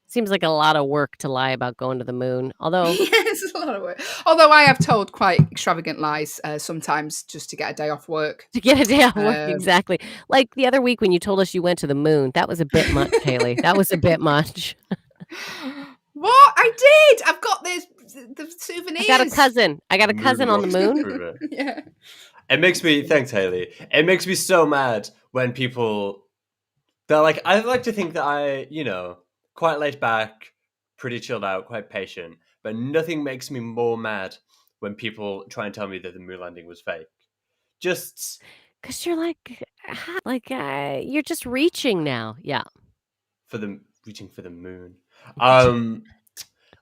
Seems like a lot of work to lie about going to the moon. Although yes, a lot of work. Although I have told quite extravagant lies sometimes just to get a day off work. To get a day off work, exactly. Like the other week when you told us you went to the moon. That was a bit much, Hayley. That was a bit much. What? I did. I've got the souvenirs. I got a cousin on the moon. Yeah. It makes me, thanks, Hayley. It makes me so mad when people, they're like, I like to think that I, quite laid back, pretty chilled out, quite patient. But nothing makes me more mad when people try and tell me that the moon landing was fake. Just because you're you're just reaching now. Yeah. Reaching for the moon.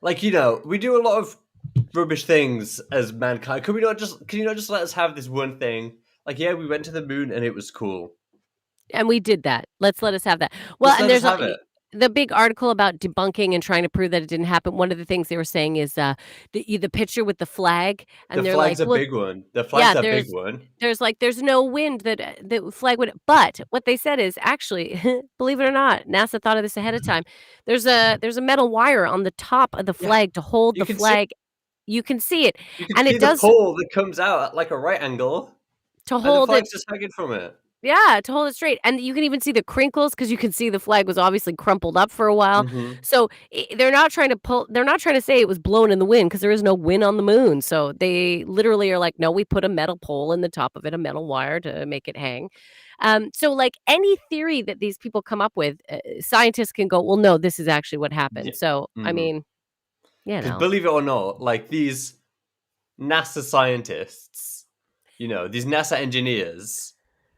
We do a lot of rubbish things as mankind. Can you not just let us have this one thing? Like, yeah, we went to the moon and it was cool. And we did that. Let us have that. Well, and there's the big article about debunking and trying to prove that it didn't happen. One of the things they were saying is the picture with the flag, and the they're flag's like, a big one. The flag's a big one. There's no wind that the flag would. But what they said is actually, believe it or not, NASA thought of this ahead of time. There's a metal wire on the top of the flag to hold the flag. You can see it, and it does the pole that comes out at like a right angle to hold the flag's just hanging from it. Yeah, to hold it straight. And you can even see the crinkles because you can see the flag was obviously crumpled up for a while. Mm-hmm. So they're not trying to say it was blown in the wind because there is no wind on the moon. So they literally are like, no, we put a metal pole in the top of it, a metal wire to make it hang. So like any theory that these people come up with, scientists can go, well, no, this is actually what happened. Yeah. So, I mean, believe it or not, like these NASA scientists, these NASA engineers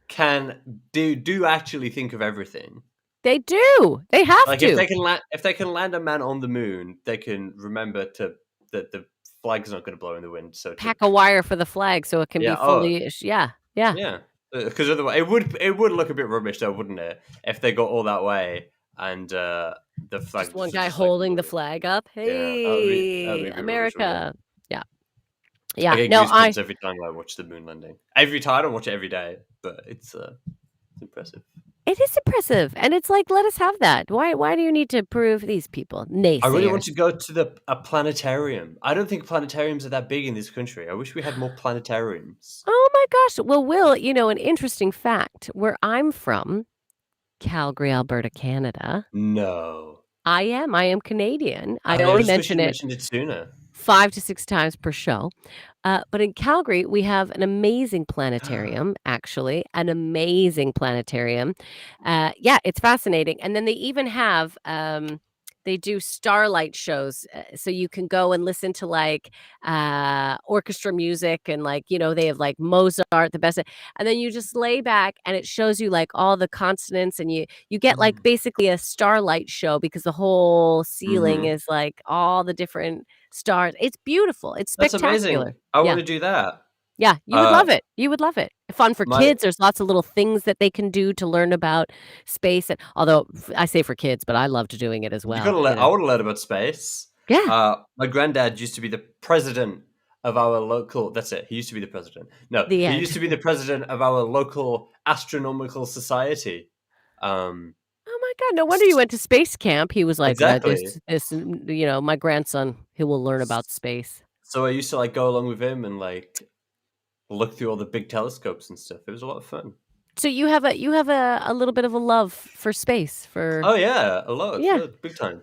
can do actually think of everything. They do. They have to. If they can land a man on the moon, they can remember that the flag's not going to blow in the wind. So pack a wire for the flag so it can be fully. Yeah. Because otherwise, it would look a bit rubbish, though, wouldn't it? If they got all that way and the flag. Just one guy holding the flag up. Hey, that'd be America. Yeah. I get goosebumps every time I watch the moon landing. Every time I don't watch it every day, but it's impressive. It is impressive, and it's like, let us have that. Why do you need to prove these people naysayers? I really want to go to a planetarium. I don't think planetariums are that big in this country. I wish we had more planetariums. Oh my gosh! Well, Will, an interesting fact: where I'm from, Calgary, Alberta, Canada. No, I am Canadian. I only mentioned it sooner. 5 to 6 times per show. But in Calgary, we have an amazing planetarium, actually, an amazing planetarium. Yeah, it's fascinating. And then they even have, they do starlight shows. So you can go and listen to like orchestra music and like, they have like Mozart, the best. And then you just lay back and it shows you like all the consonants and you get like basically a starlight show because the whole ceiling is like all the different stars. It's beautiful. It's That's spectacular. amazing. I Yeah. want to do that. Yeah, you would love it. You would love it. Fun for kids. There's lots of little things that they can do to learn about space. And although I say for kids, but I loved doing it as well. I want to learn about space. Yeah. My granddad used to be the president of our local. That's it. He used to be the president. No, he used to be the president of our local astronomical society. Oh my God! No wonder you went to space camp. He was like, Exactly. this, my grandson, he will learn about space. So I used to like go along with him and like look through all the big telescopes and stuff. It was a lot of fun. So you have a little bit of a love for space. Oh yeah, a lot. Yeah. Big time.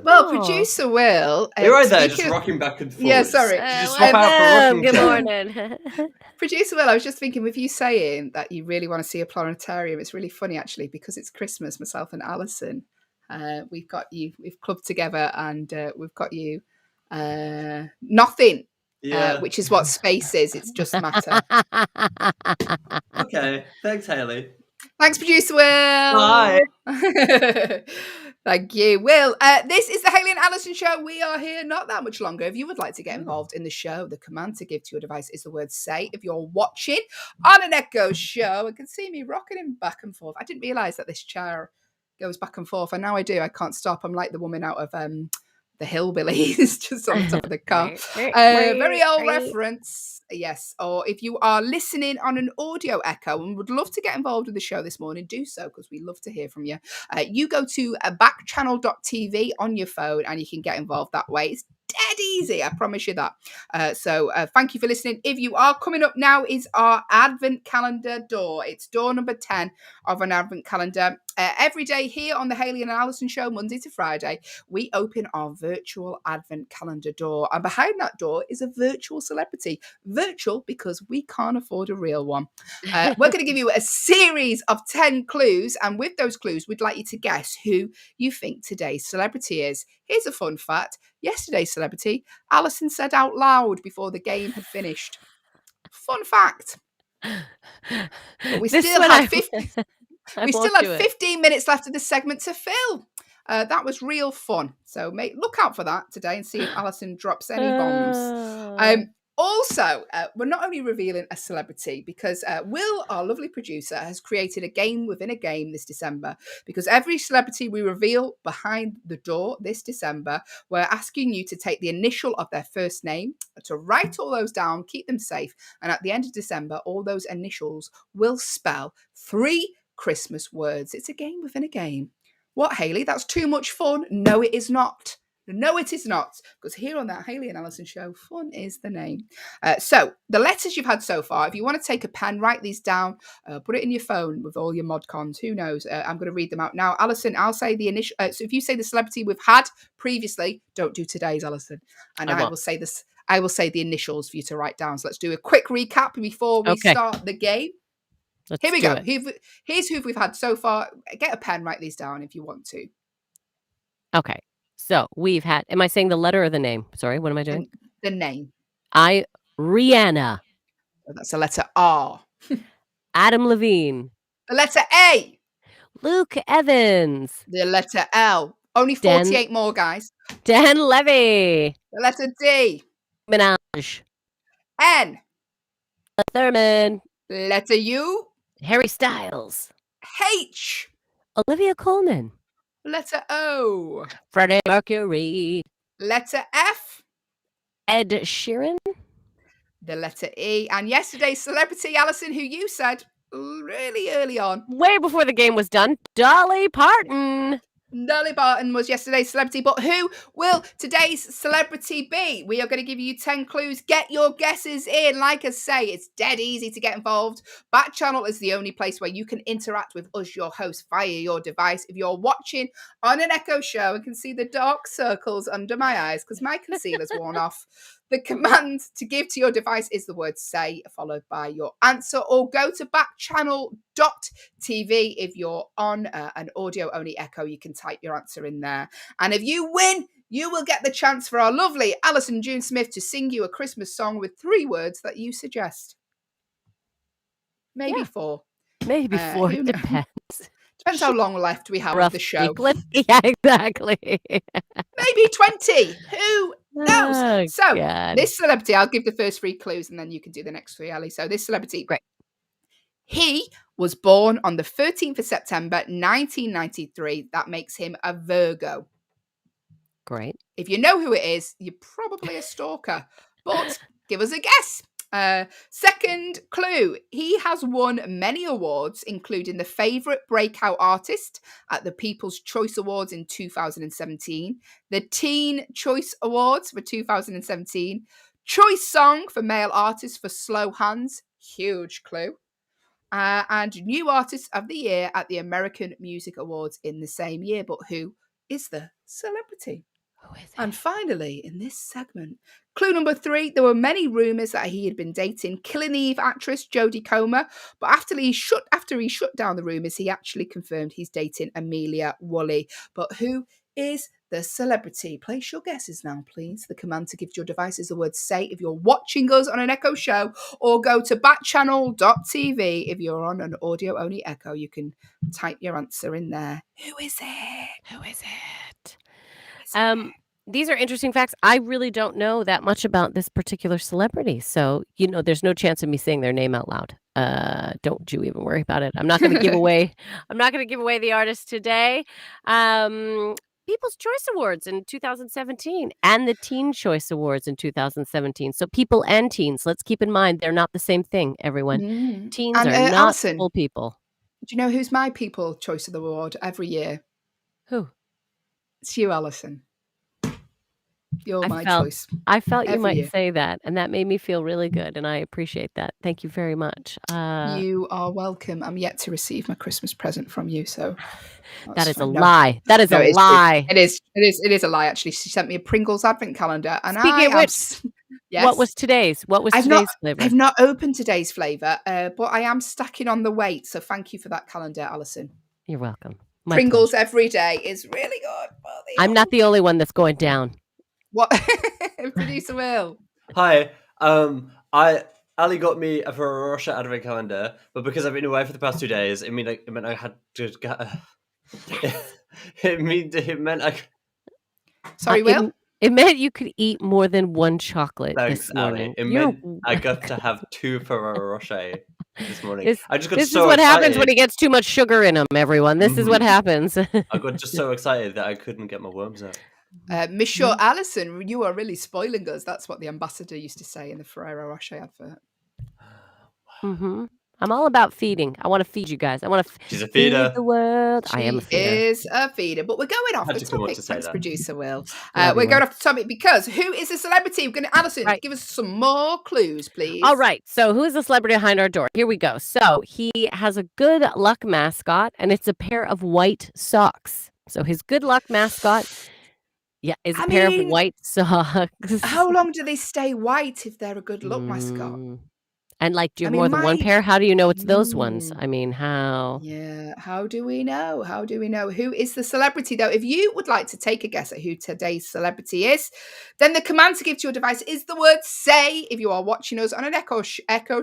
Well, producer Will, you're right there, just rocking back and forth. Yeah, sorry. Just swap out for rocking good chair. morning. Producer Will, I was just thinking, with you saying that you really want to see a planetarium, it's really funny actually, because it's Christmas. Myself and Allyson, we've clubbed together, and we've got you nothing. Yeah. Which is what space is. It's just matter. Okay. Thanks, Hayley. Thanks, producer Will. Bye. Thank you, Will. This is the Hayley and Allyson show. We are here not that much longer. If you would like to get involved in the show, the command to give to your device is the word say. If you're watching on an Echo show and can see me rocking him back and forth, I didn't realise that this chair goes back and forth, and now I do. I can't stop. I'm like the woman out of the Hillbillies, just on top of the car. Very old reference, yes. Or if you are listening on an audio echo and would love to get involved with the show this morning, do so, because we love to hear from you. You go to backchannel.tv on your phone and you can get involved that way. It's dead easy, I promise you that. So thank you for listening. If you are coming up now is our Advent calendar door. It's door number 10 of an Advent calendar. Every day here on the Hayley and Allyson show, Monday to Friday, we open our virtual Advent calendar door. And behind that door is a virtual celebrity. Virtual because we can't afford a real one. We're going to give you a series of 10 clues. And with those clues, we'd like you to guess who you think today's celebrity is. Here's a fun fact. Yesterday's celebrity, Allyson said out loud before the game had finished. Fun fact. But we still had 15 minutes left of the segment to fill. That was real fun. So look out for that today and see if Allyson drops any bombs. Also, we're not only revealing a celebrity, because Will, our lovely producer, has created a game within a game this December. Because every celebrity we reveal behind the door this December, we're asking you to take the initial of their first name, to write all those down, keep them safe. And at the end of December, all those initials will spell 3 Christmas words. It's a game within a game. What, Hayley? That's too much fun? No, it is not. No, it is not. Because here on that Hayley and Allyson show, fun is the name. So the letters you've had so far, if you want to take a pen, write these down, put it in your phone with all your mod cons. Who knows? I'm going to read them out now. Allyson, I'll say the initial. So if you say the celebrity we've had previously, don't do today's, Allyson. And I will say this. I will say the initials for you to write down. So let's do a quick recap before we start the game. Here we go. Here's who we've had so far. Get a pen, write these down if you want to. Okay. So we've had, am I saying the letter or the name? Sorry, what am I doing? The name. Rihanna. Oh, that's a letter R. Adam Levine. The letter A. Luke Evans. The letter L. Only 48 more, guys. Dan Levy. The letter D. Minaj. N. Thurman. Letter U. Harry Styles. H. Olivia Colman. Letter O. Freddie Mercury. Letter F. Ed Sheeran. The letter E. And yesterday's celebrity, Allyson, who you said really early on. Way before the game was done. Dolly Parton. Dolly Parton was yesterday's celebrity, but who will today's celebrity be? We are going to give you 10 clues. Get your guesses in. Like I say, it's dead easy to get involved. Backchannel is the only place where you can interact with us, your host, via your device. If you're watching on an Echo show and can see the dark circles under my eyes because my concealer's worn off, the command to give to your device is the word say, followed by your answer, or go to backchannel.tv. If you're on an audio-only Echo, you can type your answer in there. And if you win, you will get the chance for our lovely Allyson June Smith to sing you a Christmas song with 3 words that you suggest. Maybe 4. Maybe 4, it depends. Depends how long left we have of the show. Yeah, exactly. Maybe 20. Who No. Oh, So God. this celebrity, I'll give the first 3 clues and then you can do the next 3, Ali. So this celebrity, Great. he was born on the 13th of September, 1993. That makes him a Virgo. Great. If you know who it is, you're probably a stalker, but give us a guess. Second clue, he has won many awards, including the Favourite Breakout Artist at the People's Choice Awards in 2017, the Teen Choice Awards for 2017, Choice Song for Male Artists for Slow Hands, huge clue, and New Artist of the Year at the American Music Awards in the same year. But who is the celebrity? Who is it? And finally, in this segment, clue number 3, there were many rumours that he had been dating Killing Eve actress Jodie Comer, but after he shut down the rumours, he actually confirmed he's dating Amelia Woolley. But who is the celebrity? Place your guesses now, please. The command to give your devices the word say if you're watching us on an Echo show, or go to backchannel.tv. If you're on an audio-only Echo, you can type your answer in there. Who is it? Who is it? These are interesting facts. I really don't know that much about this particular celebrity. So, there's no chance of me saying their name out loud. Don't you even worry about it. I'm not going to give away the artist today. People's Choice Awards in 2017 and the Teen Choice Awards in 2017. So people and teens, let's keep in mind they're not the same thing, everyone. Teens And are not Allyson, full people. do you know who's my People Choice of the Award every year? Who? It's you, Allyson. You're my choice. I felt you every might year. say that, and that made me feel really good, and I appreciate that. Thank you very much. You are welcome. I'm yet to receive my Christmas present from you, so that is fine. A lie. That is a lie. It is a lie. Actually, she sent me a Pringles advent calendar, and Speaking of which, yes. What was today's? Flavor? I've not opened today's flavor, but I am stacking on the weight. So thank you for that calendar, Allyson. You're welcome. My Pringles pleasure. Every day is really good. I'm not the only one that's going down. What? Producer Will. Hi. Ali got me a Ferrero Rocher advent calendar, but because I've been away for the past 2 days, it meant I had to get. It meant I. Sorry, Will. It meant you could eat more than one chocolate. Thanks, this morning. Ali. It meant I got to have 2 Ferrero Rocher this morning. I just got this so is what excited. happens when he gets too much sugar in him, everyone. This is what happens. I got just so excited that I couldn't get my worms out. Monsieur Allyson, you are really spoiling us. That's what the ambassador used to say in the Ferrero Rocher advert. Mm-hmm. I'm all about feeding. I want to feed you guys. I want to She's a feeder. Feed the world. I am a feeder. She is a feeder. But we're going off the topic. Thanks, producer Will. We're going off the topic because who is the celebrity? We're going to, Allyson, give us some more clues, please. All right. So who is the celebrity behind our door? Here we go. So he has a good luck mascot, and it's a pair of white socks. So his good luck mascot is a pair of white socks. How long do they stay white if they're a good luck mascot? And do you have more than one pair? How do you know it's those ones? I mean, how? Yeah, how do we know? How do we know who is the celebrity, though? If you would like to take a guess at who today's celebrity is, then the command to give to your device is the word say. If you are watching us on an Echo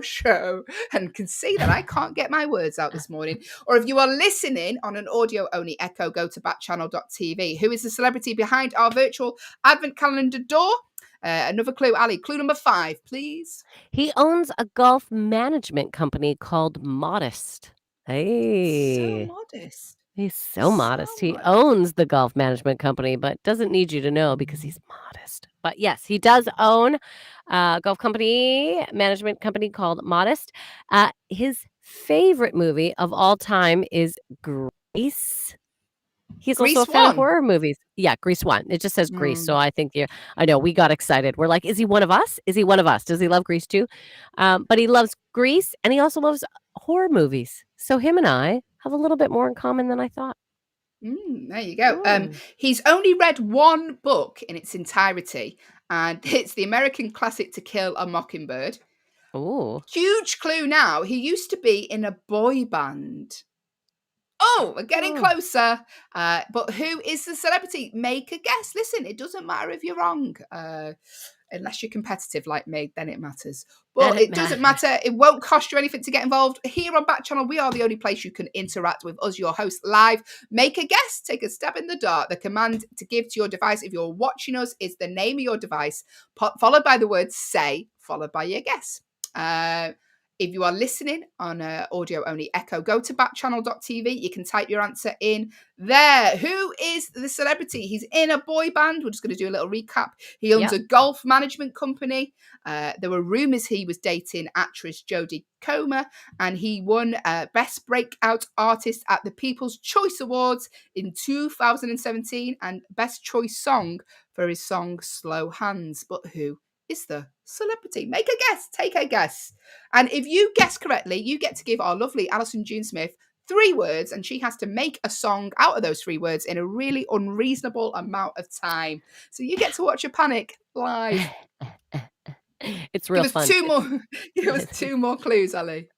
show and can see that I can't get my words out this morning, or if you are listening on an audio-only Echo, go to backchannel.tv. Who is the celebrity behind our virtual advent calendar door? Another clue, Ali. Clue number 5, please. He owns a golf management company called Modest. Hey. So modest. He's so modest. He owns the golf management company, but doesn't need you to know because he's modest. But yes, he does own a golf management company called Modest. His favorite movie of all time is Grease. He's also a fan of horror movies. Yeah, Grease 1. It just says Grease. So I think I know we got excited. We're like, is he one of us? Is he one of us? Does he love Grease too? But he loves Grease and he also loves horror movies. So him and I have a little bit more in common than I thought. There you go. He's only read one book in its entirety, and it's the American classic To Kill a Mockingbird. Oh. Huge clue now. He used to be in a boy band. Oh, we're getting closer. But who is the celebrity? Make a guess. Listen, it doesn't matter if you're wrong. Unless you're competitive like me, then it matters. But it doesn't matter. It won't cost you anything to get involved. Here on Backchannel, we are the only place you can interact with us, your host, live. Make a guess, take a stab in the dark. The command to give to your device, if you're watching us, is the name of your device, followed by the word say, followed by your guess. If you are listening on audio only Echo, go to backchannel.tv. You can type your answer in there. Who is the celebrity? He's in a boy band. We're just going to do a little recap. He owns a golf management company. There were rumors he was dating actress Jodie Comer, and he won Best Breakout Artist at the People's Choice Awards in 2017 and Best Choice Song for his song Slow Hands. But who is the celebrity? Make a guess. Take a guess. And if you guess correctly, you get to give our lovely Allyson June Smith 3 words, and she has to make a song out of those 3 words in a really unreasonable amount of time. So you get to watch her panic live. It's real fun. Give us 2 more clues, Ali.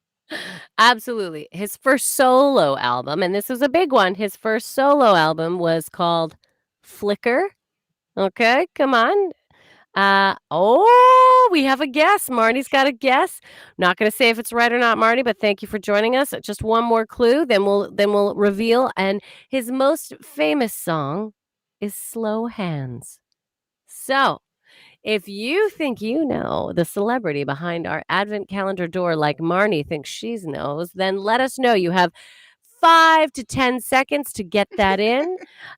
Absolutely. His first solo album, and this was a big one. His first solo album was called Flicker. Okay, come on. We have a guess. Marnie's got a guess. Not going to say if it's right or not, Marnie, but thank you for joining us. Just one more clue, then we'll reveal. And his most famous song is Slow Hands. So, if you think you know the celebrity behind our advent calendar door like Marnie thinks she knows, then let us know. You have 5 to 10 seconds to get that in.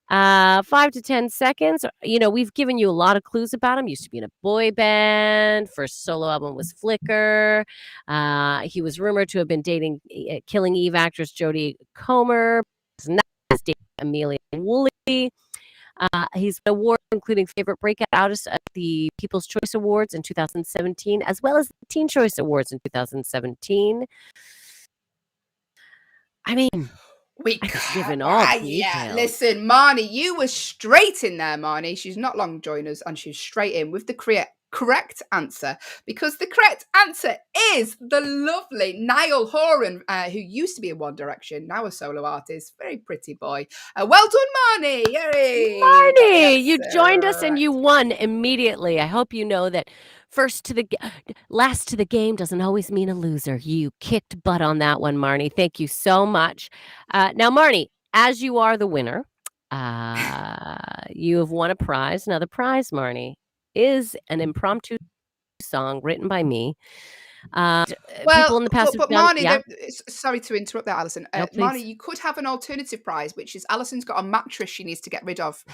5 to 10 seconds. You know, we've given you a lot of clues about him. Used to be in a boy band. First solo album was Flicker. He was rumored to have been dating Killing Eve actress Jodie Comer. He's not dating Amelia Woolley. He's won awards including Favorite Breakout Artist at the People's Choice Awards in 2017, as well as the Teen Choice Awards in 2017. I mean, given all details. Yeah, listen, Marnie, you were straight in there, Marnie. She's not long joined us, and she's straight in with the correct answer, because the correct answer is the lovely Niall Horan, who used to be in One Direction, now a solo artist. Very pretty boy. Well done, Marnie. Yay. Marnie, you joined us and you won immediately. I hope you know that last to the game doesn't always mean a loser. You kicked butt on that one, Marnie. Thank you so much. Now, Marnie, as you are the winner, you have won a prize. Now, the prize, Marnie, is an impromptu song written by me. People in the past but Marnie, sorry to interrupt there, Allyson. No, Marnie, you could have an alternative prize, which is Allison's got a mattress she needs to get rid of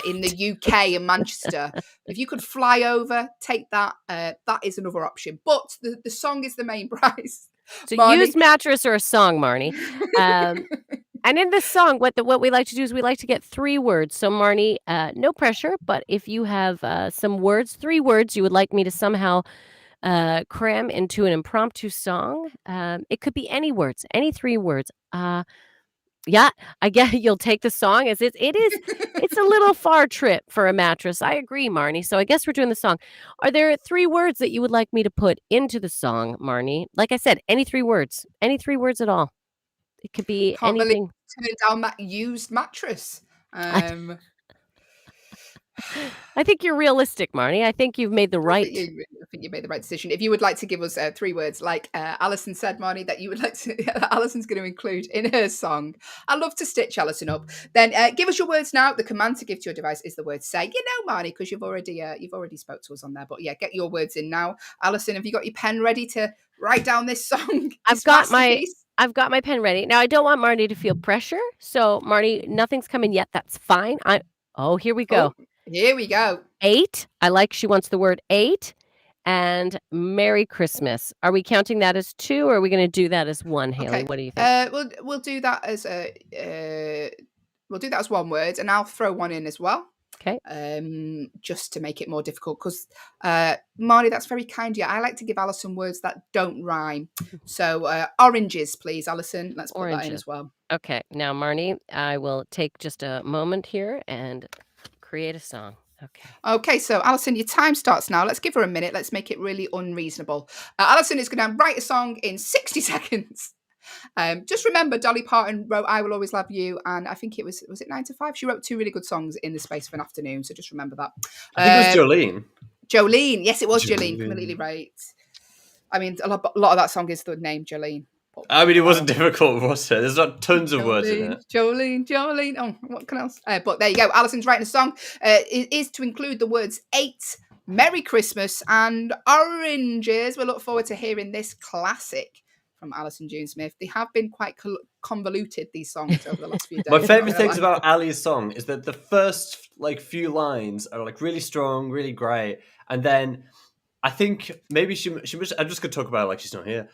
in the UK and Manchester. If you could fly over, take that. That is another option. But the song is the main prize. So use mattress or a song, Marnie. And in this song, what we like to do is we like to get 3 words. So Marnie, no pressure, but if you have some words, 3 words you would like me to somehow cram into an impromptu song. It could be any words, any 3 words. Yeah, I guess you'll take the song as it's a little far trip for a mattress. I agree, Marnie. So I guess we're doing the song. Are there 3 words that you would like me to put into the song, Marnie? Like I said, any 3 words at all. It could be anything. Turn down that used mattress. I think you're realistic, Marnie. I think you've made the right. I think you made the right decision. If you would like to give us 3 words, like Allyson said, Marnie, that you would like to, Allison's going to include in her song. I love to stitch Allyson up. Then give us your words now. The command to give to your device is the word "say." You know, Marnie, because you've already spoke to us on there. But yeah, get your words in now. Allyson, have you got your pen ready to write down this song? I've got my pen ready. Now I don't want Marnie to feel pressure. So Marnie, nothing's coming yet. That's fine. Here we go. Here we go. 8. I like she wants the word 8. And Merry Christmas. Are we counting that as 2 or are we going to do that as 1, Hayley? Okay. What do you think? We'll do that as one word, and I'll throw 1 in as well. Okay. Just to make it more difficult, because Marnie, that's very kind of you. I like to give Allyson words that don't rhyme. So oranges, please, Allyson. Let's put that in as well. Okay. Now, Marnie, I will take just a moment here and create a song. Okay, so Allyson, your time starts now. Let's give her a minute. Let's make it really unreasonable. Allyson is going to write a song in 60 seconds. Just remember, Dolly Parton wrote "I Will Always Love You," and I think it was it 9 to 5. She wrote 2 really good songs in the space of an afternoon. So just remember that. I think it was Jolene. Jolene. Yes, it was Jolene. Completely right. I mean, a lot of that song is the name Jolene. I mean, it wasn't difficult, was it? There's not tons of words in it. Jolene. Oh, what can else? But there you go. Allison's writing a song. It is to include the words 8, Merry Christmas, and oranges. We look forward to hearing this classic from Allyson June Smith. They have been quite convoluted, these songs, over the last few days. My favourite things about Ally's song is that the first few lines are really strong, really great, and then I think maybe she was. I'm just gonna talk about it like she's not here.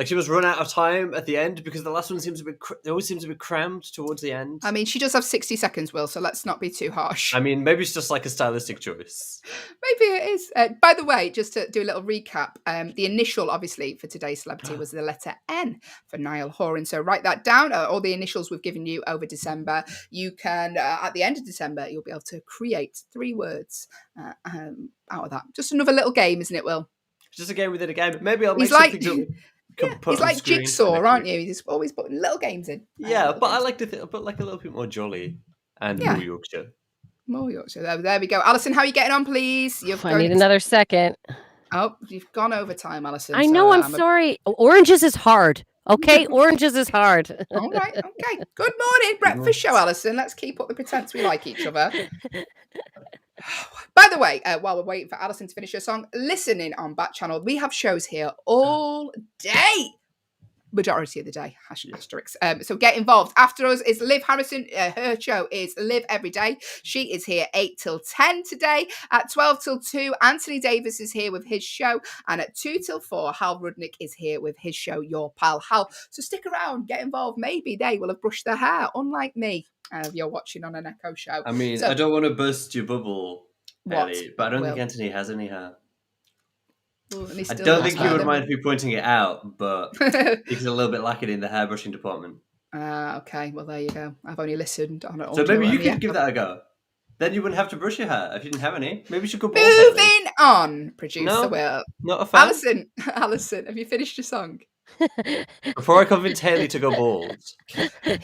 She was run out of time at the end because the last one seems a bit. It always seems a bit crammed towards the end. I mean, she does have 60 seconds, Will. So let's not be too harsh. I mean, maybe it's just a stylistic choice. Maybe it is. By the way, just to do a little recap, the initial, obviously, for today's celebrity was the letter N for Niall Horan. So write that down. All the initials we've given you over December. You can, at the end of December, you'll be able to create 3 words out of that. Just another little game, isn't it, Will? Just a game within a game. Maybe I'll make something he's like Jigsaw, aren't you? He's always putting little games in. Yeah, but I like to put a little bit more jolly and more Yorkshire. More Yorkshire. There we go. Allyson, how are you getting on, please? I need another second. Oh, you've gone over time, Allyson. I know, I'm sorry. Oranges is hard. Okay, oranges is hard. All right, okay. Good morning, breakfast show, Allyson. Let's keep up the pretense we like each other. By the way, while we're waiting for Allyson to finish her song, listening on Backchannel, we have shows here all day. Majority of the day, asterisks. So get involved. After us is Liv Harrison. Her show is Live Every Day. She is here 8 till 10 today. At 12 till 2, Anthony Davis is here with his show. And at 2 till 4, Hal Rudnick is here with his show, Your Pal Hal. So stick around, get involved. Maybe they will have brushed their hair, unlike me. If you're watching on an Echo show. I mean, I don't want to burst your bubble, Ellie, but I don't think Anthony has any hair. I don't think you would mind me pointing it out, but he's a little bit lacking in the hairbrushing department. Okay, well, there you go. I've only listened on it. So maybe you could give that a go. Then you wouldn't have to brush your hair if you didn't have any. Maybe you should go bald. Moving on, producer Will. Not a fan. Allyson, have you finished your song? Before I convince Hayley to go bald.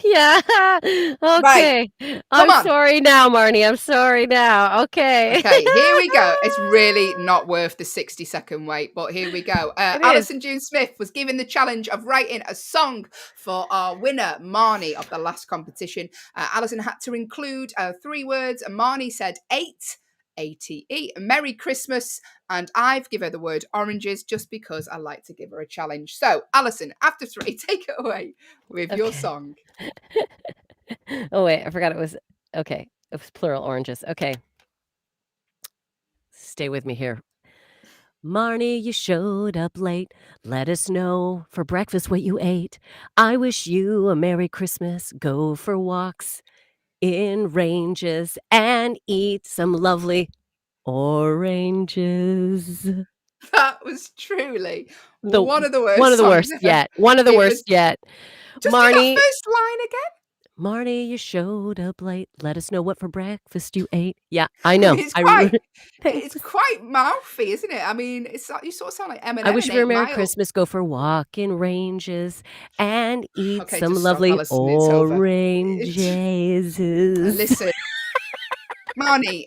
Yeah. Okay. Right. I'm sorry now, Marnie. I'm sorry now. Okay. Okay, here we go. It's really not worth the 60-second wait, but here we go. Allyson June Smith was given the challenge of writing a song for our winner, Marnie, of the last competition. Allyson had to include 3 words. Marnie said 8. ATE, Merry Christmas, and I've given her the word oranges just because I like to give her a challenge. So, Allyson, after 3, take it away with your song. Oh, wait, I forgot it was, okay, it was plural oranges. Okay. Stay with me here. Marnie, you showed up late. Let us know for breakfast what you ate. I wish you a Merry Christmas. Go for walks in ranges and eat some lovely oranges. That was truly one of the worst. One of the worst yet. One of the worst yet. Just Marnie, that first line again. Marnie, you showed up late. Let us know what for breakfast you ate. Yeah, I know. It's quite mouthy, isn't it? I mean, you sort of sound like Eminem. I wish for a Merry Christmas. Go for a walk in ranges and eat some lovely oranges. Listen, Marnie,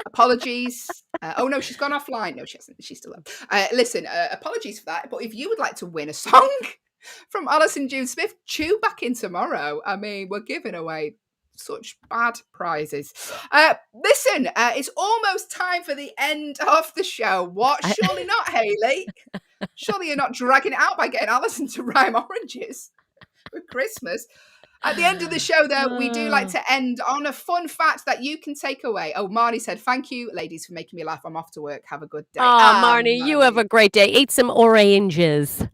apologies. Oh no, she's gone offline. No, she hasn't. She's still on. Listen, apologies for that. But if you would like to win a song from Allyson June Smith, tune back in tomorrow. I mean, we're giving away such bad prizes. Listen, it's almost time for the end of the show. What? Surely not, Hayley. Surely you're not dragging it out by getting Allyson to rhyme oranges for Christmas. At the end of the show, though, we do like to end on a fun fact that you can take away. Oh, Marnie said, thank you, ladies, for making me laugh. I'm off to work. Have a good day. Oh, Marnie, you have a great day. Eat some oranges.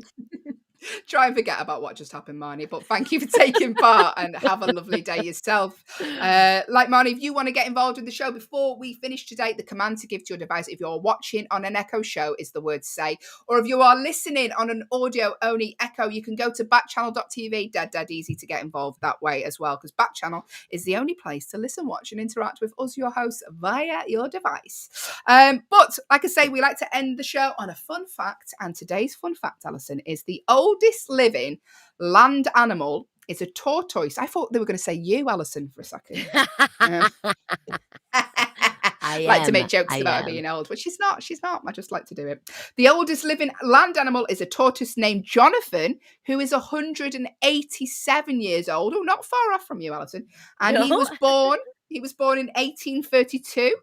Try and forget about what just happened, Marnie, but thank you for taking part and have a lovely day yourself. Like Marnie, if you want to get involved in the show before we finish today, the command to give to your device if you're watching on an Echo show is the word say, or if you are listening on an audio only Echo, you can go to backchannel.tv. Dead easy to get involved that way as well, because Backchannel is the only place to listen, watch and interact with us, your hosts, via your device. But like I say, we like to end the show on a fun fact, and today's fun fact, Allyson, is the oldest living land animal is a tortoise. I thought they were going to say you, Allyson, for a second. I like to make jokes about her being old, but she's not. She's not. I just like to do it. The oldest living land animal is a tortoise named Jonathan, who is 187 years old. Oh, not far off from you, Allyson. And he was born in 1832.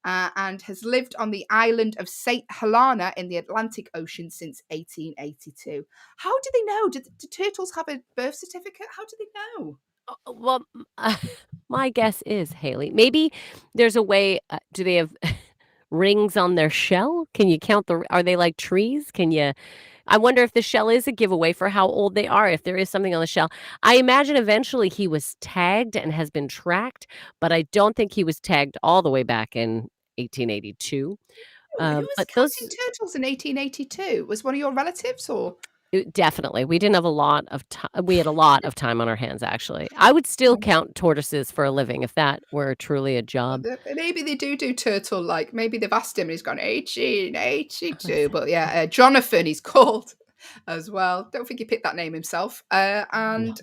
And has lived on the island of St. Helena in the Atlantic Ocean since 1882. How do they know? Do turtles have a birth certificate? How do they know? Well, my guess is, Hayley, maybe there's a way. Do they have rings on their shell? Can you count are they like trees? I wonder if the shell is a giveaway for how old they are, if there is something on the shell. I imagine eventually he was tagged and has been tracked, but I don't think he was tagged all the way back in 1882. Who was counting turtles in 1882? Was one of your relatives or? Definitely. We didn't have a lot of time. We had a lot of time on our hands, actually. I would still count tortoises for a living if that were truly a job. Maybe they do turtle, like maybe they've asked him and he's gone 1882. But yeah, Jonathan he's called as well. Don't think he picked that name himself. And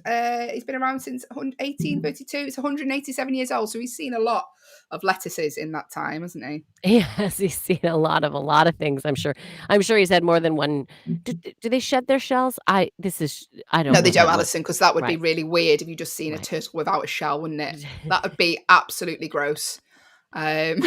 he's been around since 1832. It's 187 years old. So he's seen a lot of lettuces in that time, hasn't he? Yes, he's seen a lot of things, I'm sure. I'm sure he's had more than one. Do they shed their shells? I don't know. No, they don't, Allyson, because that would be really weird if you just seen a turtle without a shell, wouldn't it? That would be absolutely gross. I'm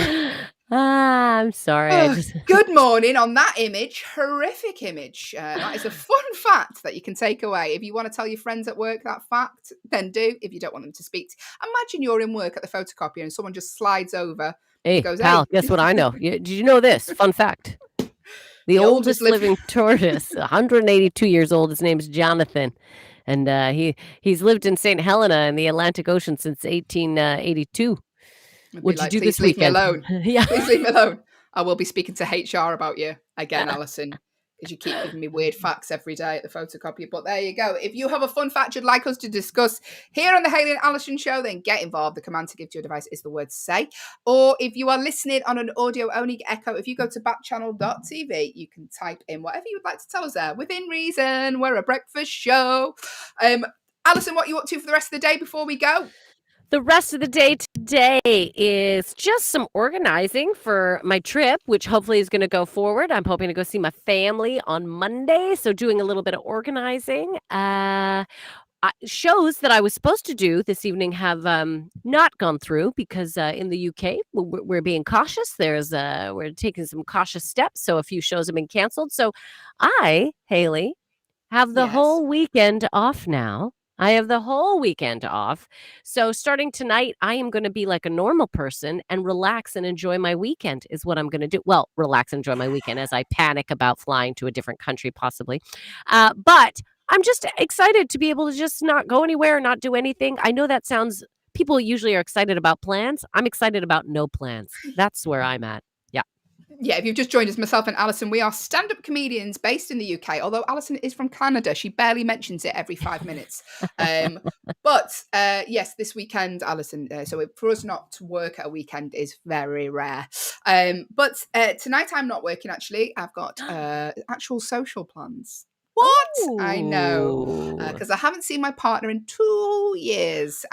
sorry. Good morning on that image. Horrific image. That is a fun fact that you can take away. If you want to tell your friends at work that fact, then do. If you don't want them to speak. Imagine you're in work at the photocopier and someone just slides over and goes, pal, guess what I know? Did you know this? Fun fact. The oldest living tortoise, 182 years old. His name's Jonathan. And he's lived in St. Helena in the Atlantic Ocean since 1882. What'd you do this weekend? Leave me alone. Yeah. Please leave me alone. I will be speaking to HR about you again, Allyson, because you keep giving me weird facts every day at the photocopier. But there you go. If you have a fun fact you'd like us to discuss here on the Hayley and Allyson show, then get involved. The command to give to your device is the word say. Or if you are listening on an audio-only echo, if you go to backchannel.tv, you can type in whatever you would like to tell us there. Within reason, we're a breakfast show. Allyson, what are you up to for the rest of the day before we go? The rest of the day today is just some organizing for my trip, which hopefully is going to go forward. I'm hoping to go see my family on Monday, so doing a little bit of organizing. Shows that I was supposed to do this evening have not gone through because in the UK, we're being cautious. We're taking some cautious steps, so a few shows have been canceled. So I, Hayley, have the whole weekend off now. I have the whole weekend off. So starting tonight, I am going to be like a normal person and relax and enjoy my weekend is what I'm going to do. Well, relax and enjoy my weekend as I panic about flying to a different country possibly. But I'm just excited to be able to just not go anywhere, not do anything. I know that sounds, people usually are excited about plans. I'm excited about no plans. That's where I'm at. Yeah, if you've just joined us, myself and Allyson, we are stand-up comedians based in the UK, although Allyson is from Canada. She barely mentions it every 5 minutes. But yes, this weekend, Allyson, for us not to work at a weekend is very rare. But tonight I'm not working, actually. I've got actual social plans. What? Ooh. I know, because I haven't seen my partner in 2 years.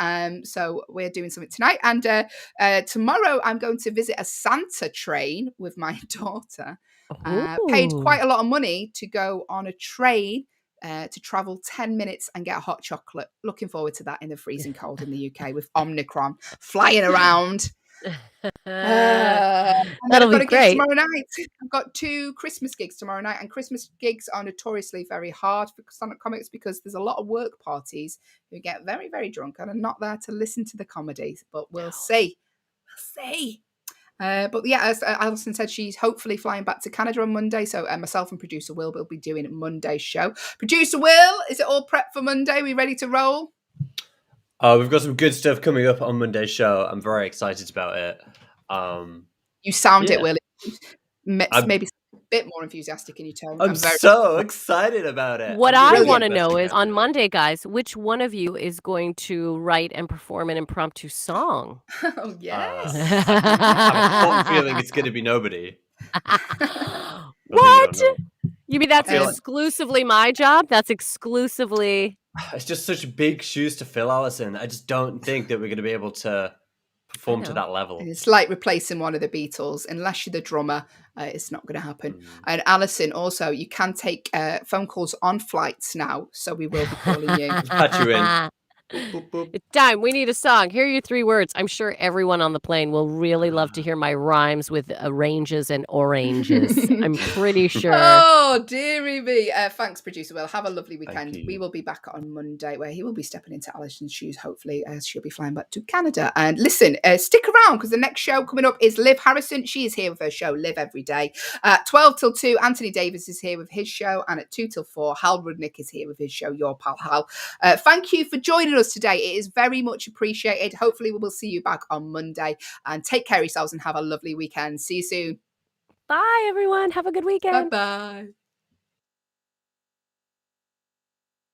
So we're doing something tonight. And tomorrow I'm going to visit a Santa train with my daughter. Paid quite a lot of money to go on a train to travel 10 minutes and get a hot chocolate. Looking forward to that in the freezing cold in the UK with Omicron flying around. That'll be great. Tomorrow night. I've got 2 Christmas gigs tomorrow night, and Christmas gigs are notoriously very hard for stand-up comics because there's a lot of work parties who get very, very drunk and are not there to listen to the comedies. But we'll see. But yeah, as Allyson said, she's hopefully flying back to Canada on Monday. So myself and producer Will will be doing Monday's show. Producer Will, is it all prepped for Monday? We ready to roll? We've got some good stuff coming up on Monday's show. I'm very excited about it. You sound it, Will. Maybe a bit more enthusiastic in your tone. I'm so excited about it. What I want to know is, on Monday, guys, which one of you is going to write and perform an impromptu song? Oh, yes. I have a feeling it's going to be nobody. What? You mean that's exclusively my job? That's exclusively... It's just such big shoes to fill, Allyson. I just don't think that we're going to be able to perform to that level. It's like replacing one of the Beatles. Unless you're the drummer, it's not going to happen. And Allyson, also, you can take phone calls on flights now, so we will be calling you. Patch you in. Boop, boop. It's time. We need a song. Here are your 3 words. I'm sure everyone on the plane will really love to hear my rhymes with ranges and oranges. I'm pretty sure. Oh, dearie me. Thanks, producer Will. Have a lovely weekend. We will be back on Monday, where he will be stepping into Allison's shoes, hopefully, as she'll be flying back to Canada. And listen, stick around, because the next show coming up is Liv Harrison. She is here with her show, Live Every Day. 12 till 2, Anthony Davis is here with his show. And at 2 till 4, Hal Rudnick is here with his show, Your Pal Hal. Thank you for joining us today. It is very much appreciated. Hopefully we will see you back on Monday, and take care of yourselves and have a lovely weekend. See you soon. Bye everyone. Have a good weekend. Bye-bye.